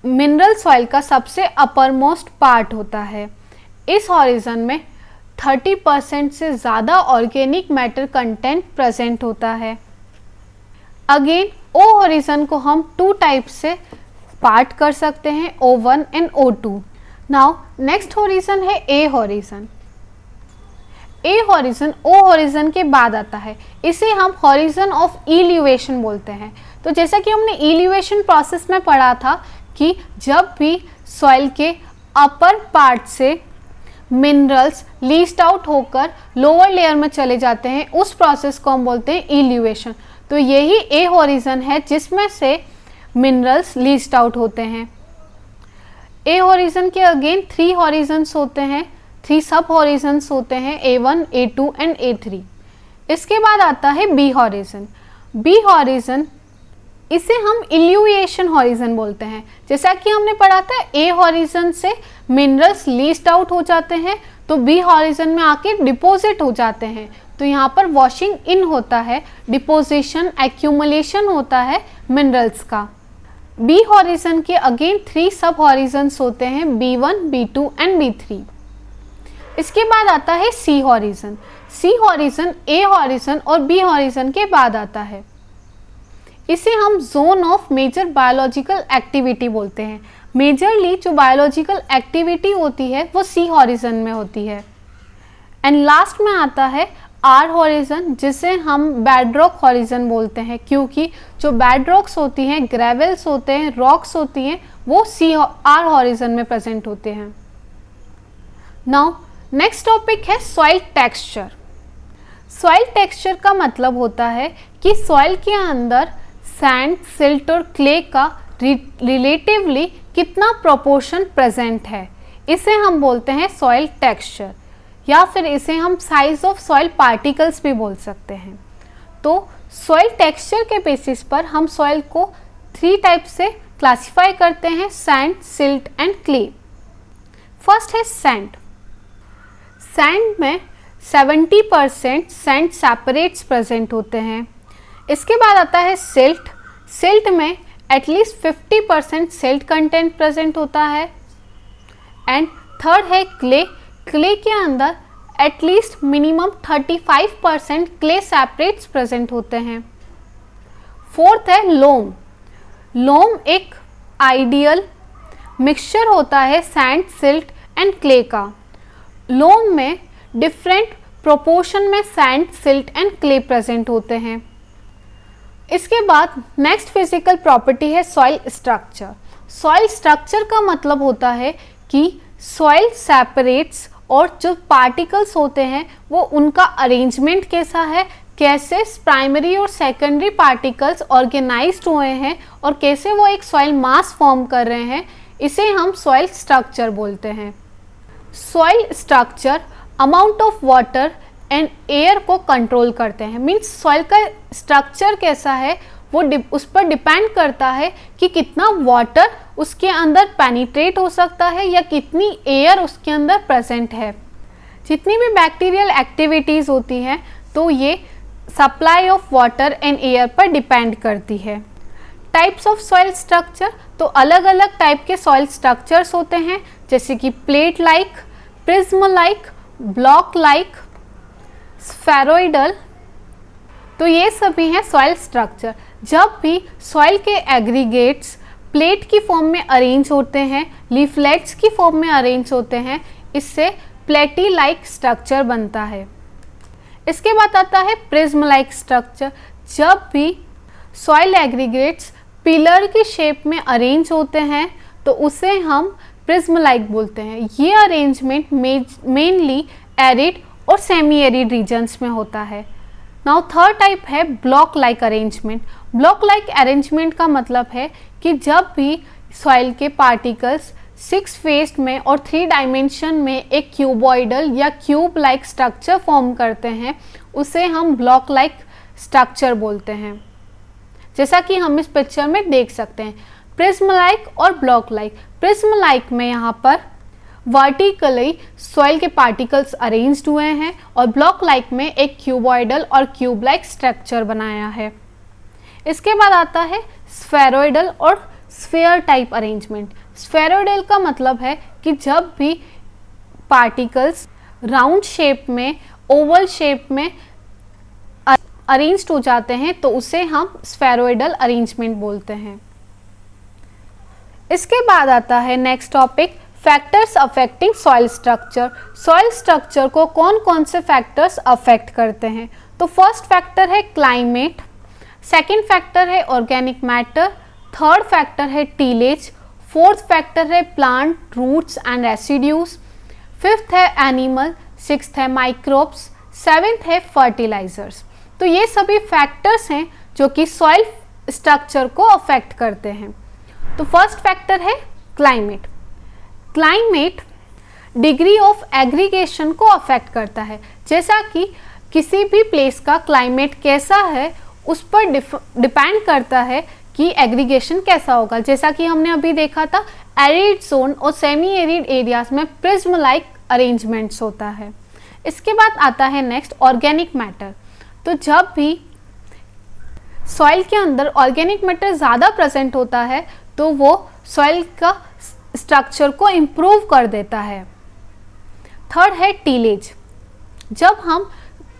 मिनरल सॉइल का सबसे अपर मोस्ट पार्ट होता है। इस हॉरिजन में 30% से ज़्यादा ऑर्गेनिक मैटर कंटेंट प्रेजेंट होता है। अगेन ओ हॉरिजन को हम 2 टाइप से पार्ट कर सकते हैं, O1 and O2। Now next horizon है A horizon. A horizon O horizon के बाद आता है, इसे हम हॉरिजन ऑफ इल्यूवेशन बोलते हैं। तो जैसा कि हमने इल्यूवेशन प्रोसेस में पढ़ा था कि जब भी सॉइल के अपर पार्ट से मिनरल्स लीस्ट आउट होकर लोअर लेयर में चले जाते हैं, उस प्रोसेस को हम बोलते हैं इल्यूवेशन। तो यही ए हॉरिजन है जिसमें से मिनरल्स लीस्ट आउट होते हैं। ए हॉरिजन के अगेन 3 हॉरिजन्स होते हैं, 3 सब हॉरिजन्स होते हैं, A1, A2 एंड A3। इसके बाद आता है बी हॉरिजन। बी हॉरिजन इसे हम इल्यूएशन हॉरिजन बोलते हैं। जैसा कि हमने पढ़ा था ए हॉरिजन से मिनरल्स लीस्ट आउट हो जाते हैं, तो बी हॉरिजन में आके डिपॉजिट हो जाते हैं। तो यहाँ पर वॉशिंग इन होता है, डिपोजिशन, एक्यूमुलेशन होता है मिनरल्स का। बी हॉरिजन के अगेन 3 सब हॉरिजन्स होते हैं, B1, B2 एंड B3। इसके बाद आता है C horizon. C horizon A horizon और बी हॉरिजन के बाद आता है। इसे हम zone of major biological activity बोलते हैं। मेजरली जो बायोलॉजिकल एक्टिविटी होती है वो सी हॉरिजन में होती है। एंड लास्ट में आता है आर हॉरिजन, जिसे हम बेडरॉक हॉरिजन बोलते हैं, क्योंकि जो बेडरॉक्स होती हैं, ग्रेवल्स होते हैं, रॉक्स होती हैं, वो आर हॉरिजन में प्रेजेंट होते हैं। नाउ नेक्स्ट टॉपिक है सॉइल टेक्सचर। सॉइल टेक्सचर का मतलब होता है कि सॉइल के अंदर सैंड, सिल्ट और क्ले का रिलेटिवली कितना प्रोपोर्शन प्रेजेंट है, इसे हम बोलते हैं सॉइल टेक्सचर, या फिर इसे हम साइज ऑफ सॉइल पार्टिकल्स भी बोल सकते हैं। तो सॉइल टेक्सचर के बेसिस पर हम सॉइल को 3 टाइप से क्लासिफाई करते हैं, sand, silt and clay. First है सैंड। सैंड में 70% सैंड सेपरेट्स प्रेजेंट होते हैं। इसके बाद आता है सिल्ट। सिल्ट में एटलीस्ट 50% सिल्ट कंटेंट प्रेजेंट होता है। एंड थर्ड है क्ले। क्ले के अंदर at least minimum 35% clay separates present होते हैं। फोर्थ है लोम। लोम एक आइडियल मिक्सचर होता है सैंड, सिल्ट एंड क्ले का। लोम में डिफरेंट प्रोपोर्शन में sand, silt and clay present होते हैं। इसके बाद नेक्स्ट फिजिकल प्रॉपर्टी है सॉइल स्ट्रक्चर। सॉइल स्ट्रक्चर का मतलब होता है कि सॉइल सेपरेट्स और जो पार्टिकल्स होते हैं वो उनका अरेंजमेंट कैसा है, कैसे प्राइमरी और सेकेंडरी पार्टिकल्स ऑर्गेनाइज्ड हुए हैं और कैसे वो एक सॉइल मास फॉर्म कर रहे हैं, इसे हम सॉइल स्ट्रक्चर बोलते हैं। Soil structure, amount of water and air को कंट्रोल करते हैं। मीन्स सॉइल का स्ट्रक्चर कैसा है वो उस पर डिपेंड करता है कि कितना वाटर उसके अंदर पेनिट्रेट हो सकता है या कितनी एयर उसके अंदर प्रेजेंट है। जितनी भी बैक्टीरियल एक्टिविटीज़ होती हैं तो ये supply of water and air पर डिपेंड करती है। टाइप्स ऑफ सॉइल स्ट्रक्चर, तो अलग अलग टाइप के सॉइल स्ट्रक्चर्स होते हैं जैसे कि plate like, prism like, block like, spheroidal. तो ये सभी हैं सॉइल स्ट्रक्चर। जब भी सॉइल के एग्रीगेट्स प्लेट की फॉर्म में अरेंज होते हैं, लीफलेट्स की फॉर्म में अरेंज होते हैं, इससे प्लेटी लाइक स्ट्रक्चर बनता है। इसके बाद आता है प्रिज्म लाइक स्ट्रक्चर। जब भी सॉइल एग्रीगेट्स पिलर की शेप में अरेंज होते हैं तो उसे हम प्रिज्म लाइक बोलते हैं। ये अरेंजमेंट मेनली एरिड और सेमी एरिड रीजन्स में होता है। नाउ थर्ड टाइप है block like arrangement. Block like arrangement का मतलब है कि जब भी सॉइल के पार्टिकल्स 6 फेस्ड में और 3 डायमेंशन में एक क्यूबॉइडल या क्यूब लाइक स्ट्रक्चर फॉर्म करते हैं उसे हम ब्लॉक लाइक स्ट्रक्चर बोलते हैं, जैसा कि हम इस पिक्चर में देख सकते हैं। प्रिज्म लाइक और ब्लॉक लाइक। प्रिज्म लाइक में यहाँ पर वर्टिकली सॉइल के पार्टिकल्स अरेंज्ड हुए हैं और ब्लॉक लाइक में एक क्यूबॉइडल और क्यूब लाइक स्ट्रक्चर बनाया है। इसके बाद आता है स्फेरोइडल और स्फीयर टाइप अरेंजमेंट। स्फेरोइडल का मतलब है कि जब भी पार्टिकल्स राउंड शेप में, ओवल शेप में अरेंज्ड हो जाते हैं तो उसे हम स्फेरोइडल अरेंजमेंट बोलते हैं। इसके बाद आता है next topic, factors affecting soil structure. Soil structure को कौन कौन से फैक्टर्स अफेक्ट करते हैं? तो फर्स्ट फैक्टर है क्लाइमेट, सेकंड फैक्टर है ऑर्गेनिक मैटर, थर्ड फैक्टर है टीलेज, फोर्थ फैक्टर है plant roots and residues, fifth है एनिमल, सिक्स्थ है माइक्रोब्स, सेवेंथ है फर्टिलाइजर्स। तो ये सभी फैक्टर्स हैं जो कि सॉइल स्ट्रक्चर को अफेक्ट करते हैं। तो फर्स्ट फैक्टर है climate. Climate degree of aggregation को अफेक्ट करता है। जैसा कि किसी भी प्लेस का क्लाइमेट कैसा है उस पर डिपेंड करता है कि एग्रीगेशन कैसा होगा। जैसा कि हमने अभी देखा था, एरिड जोन और सेमी एरिड एरियाज में प्रिज्म लाइक अरेंजमेंट्स होता है। इसके बाद आता है नेक्स्ट ऑर्गेनिक मैटर। तो जब भी सॉइल के अंदर ऑर्गेनिक मैटर ज़्यादा प्रेजेंट होता है तो वो सॉइल का स्ट्रक्चर को इम्प्रूव कर देता है। थर्ड है टीलेज। जब हम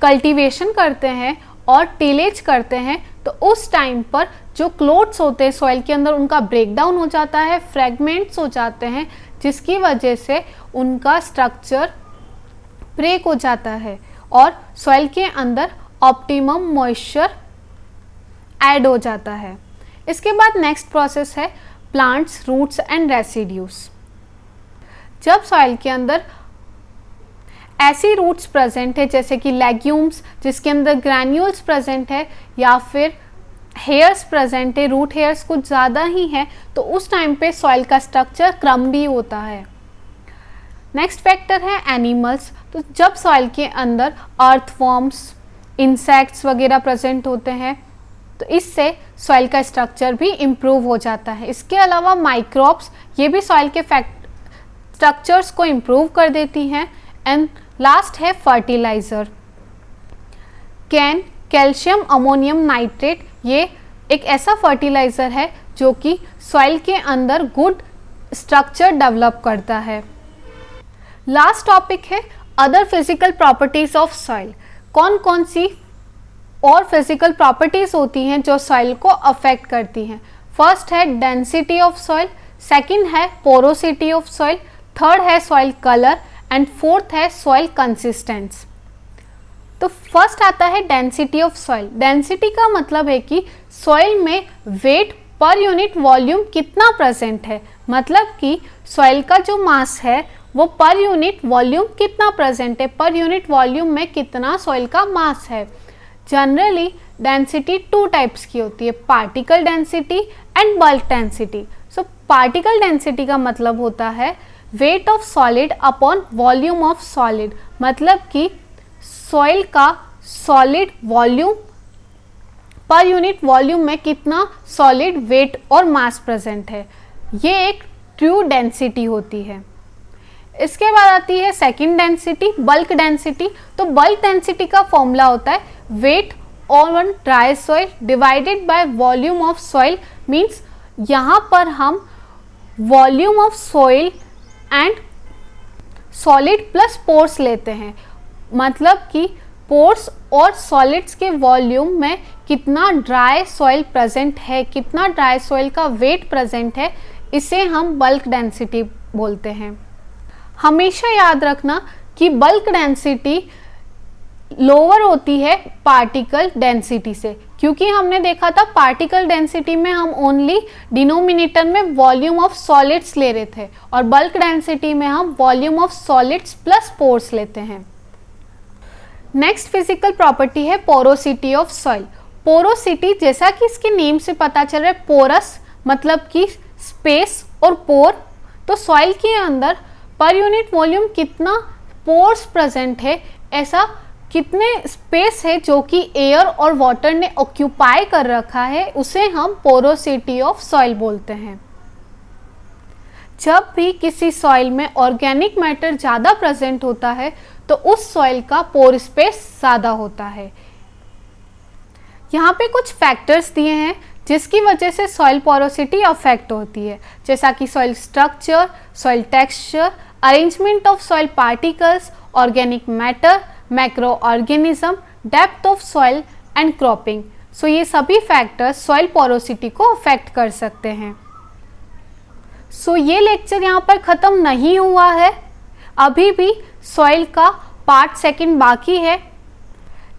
कल्टीवेशन करते हैं और टीलेज करते हैं तो उस टाइम पर जो क्लोथ्स होते हैं सॉइल के अंदर उनका ब्रेकडाउन हो जाता है, फ्रेगमेंट्स हो जाते हैं, जिसकी वजह से उनका स्ट्रक्चर ब्रेक हो जाता है और सॉइल के अंदर ऑप्टिमम मॉइस्चर ऐड हो जाता है। इसके बाद नेक्स्ट प्रोसेस है प्लांट्स रूट्स एंड रेसिड्यूज। जब सॉइल के अंदर ऐसी रूट्स प्रेजेंट है जैसे कि लेग्यूम्स जिसके अंदर ग्रैन्यूल्स प्रेजेंट है या फिर हेयर्स प्रेजेंट है, रूट हेयर्स कुछ ज़्यादा ही है, तो उस टाइम पे सॉइल का स्ट्रक्चर क्रम्बी होता है। नेक्स्ट फैक्टर है एनिमल्स। तो जब सॉइल के अंदर अर्थवॉर्म्स, इंसेक्ट्स वगैरह प्रेजेंट होते हैं तो इससे सॉइल का स्ट्रक्चर भी इम्प्रूव हो जाता है। इसके अलावा माइक्रोब्स, ये भी सॉइल के स्ट्रक्चर्स को इम्प्रूव कर देती हैं। एंड लास्ट है फर्टिलाइज़र। कैल्शियम अमोनियम नाइट्रेट ये एक ऐसा फर्टिलाइज़र है जो कि सॉइल के अंदर गुड स्ट्रक्चर डेवलप करता है। लास्ट टॉपिक है other physical properties of soil. कौन कौन सी और फिजिकल प्रॉपर्टीज़ होती हैं जो सॉइल को अफेक्ट करती हैं? फर्स्ट है डेंसिटी ऑफ सॉइल, सेकंड है पोरोसिटी ऑफ सॉइल, थर्ड है सॉइल कलर एंड फोर्थ है सॉइल कंसिस्टेंस। तो फर्स्ट आता है डेंसिटी ऑफ सॉइल। डेंसिटी का मतलब है कि सॉइल में वेट पर यूनिट वॉल्यूम कितना प्रेजेंट है, मतलब कि सॉइल का जो मास है वो पर यूनिट वॉल्यूम कितना प्रेजेंट है, पर यूनिट वॉल्यूम में कितना सॉइल का मास है। जनरली डेंसिटी 2 टाइप्स की होती है, particle density and bulk density. So particle density का मतलब होता है weight of solid upon volume of solid, मतलब कि सॉइल का solid volume per unit volume में कितना सॉलिड वेट और मास प्रेजेंट है, ये एक ट्रू डेंसिटी होती है। इसके बाद आती है सेकंड डेंसिटी, बल्क डेंसिटी। तो बल्क डेंसिटी का फॉर्मूला होता है weight on dry soil divided by volume of soil, means यहाँ पर हम volume of soil and solid plus pores लेते हैं, मतलब कि पोर्स और सॉलिड्स के वॉल्यूम में कितना ड्राई सॉइल प्रेजेंट है, कितना ड्राई सॉइल का वेट प्रेजेंट है, इसे हम बल्क डेंसिटी बोलते हैं। हमेशा याद रखना कि बल्क डेंसिटी लोअर होती है पार्टिकल डेंसिटी से, क्योंकि हमने देखा था पार्टिकल डेंसिटी में हम ओनली डिनोमिनेटर में वॉल्यूम ऑफ सॉलिड्स ले रहे थे और बल्क डेंसिटी में हम volume of solids plus pores लेते हैं। नेक्स्ट फिजिकल प्रॉपर्टी है पोरोसिटी ऑफ सॉइल। पोरोसिटी, जैसा कि इसके नेम से पता चल रहा है, पोरस मतलब कि स्पेस और पोर, तो सॉइल के अंदर पर यूनिट वॉल्यूम कितना पोर्स प्रेजेंट है, ऐसा कितने स्पेस है जो कि एयर और वाटर ने ऑक्यूपाई कर रखा है, उसे हम पोरोसिटी ऑफ सॉइल बोलते हैं। जब भी किसी सॉइल में ऑर्गेनिक मैटर ज़्यादा प्रेजेंट होता है तो उस सॉइल का पोर स्पेस ज़्यादा होता है। यहाँ पे कुछ फैक्टर्स दिए हैं जिसकी वजह से सॉइल पोरोसिटी अफेक्ट होती है, जैसा कि soil structure, soil texture, arrangement of soil particles, organic matter, macro organism, depth of soil and cropping. So ये सभी फैक्टर्स सॉइल पोरोसिटी को अफेक्ट कर सकते हैं। सो ये लेक्चर यहाँ पर ख़त्म नहीं हुआ है, अभी भी सॉइल का पार्ट सेकंड बाकी है,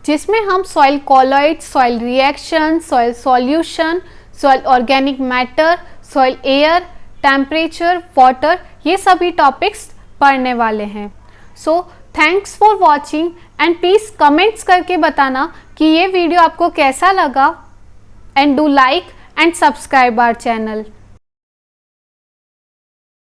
जिसमें हम soil colloid, soil reaction, soil solution, soil organic matter, soil air, temperature, water, ये सभी टॉपिक्स पढ़ने वाले हैं। So thanks for watching and please comments करके बताना कि ये वीडियो आपको कैसा लगा, and do like and subscribe our channel.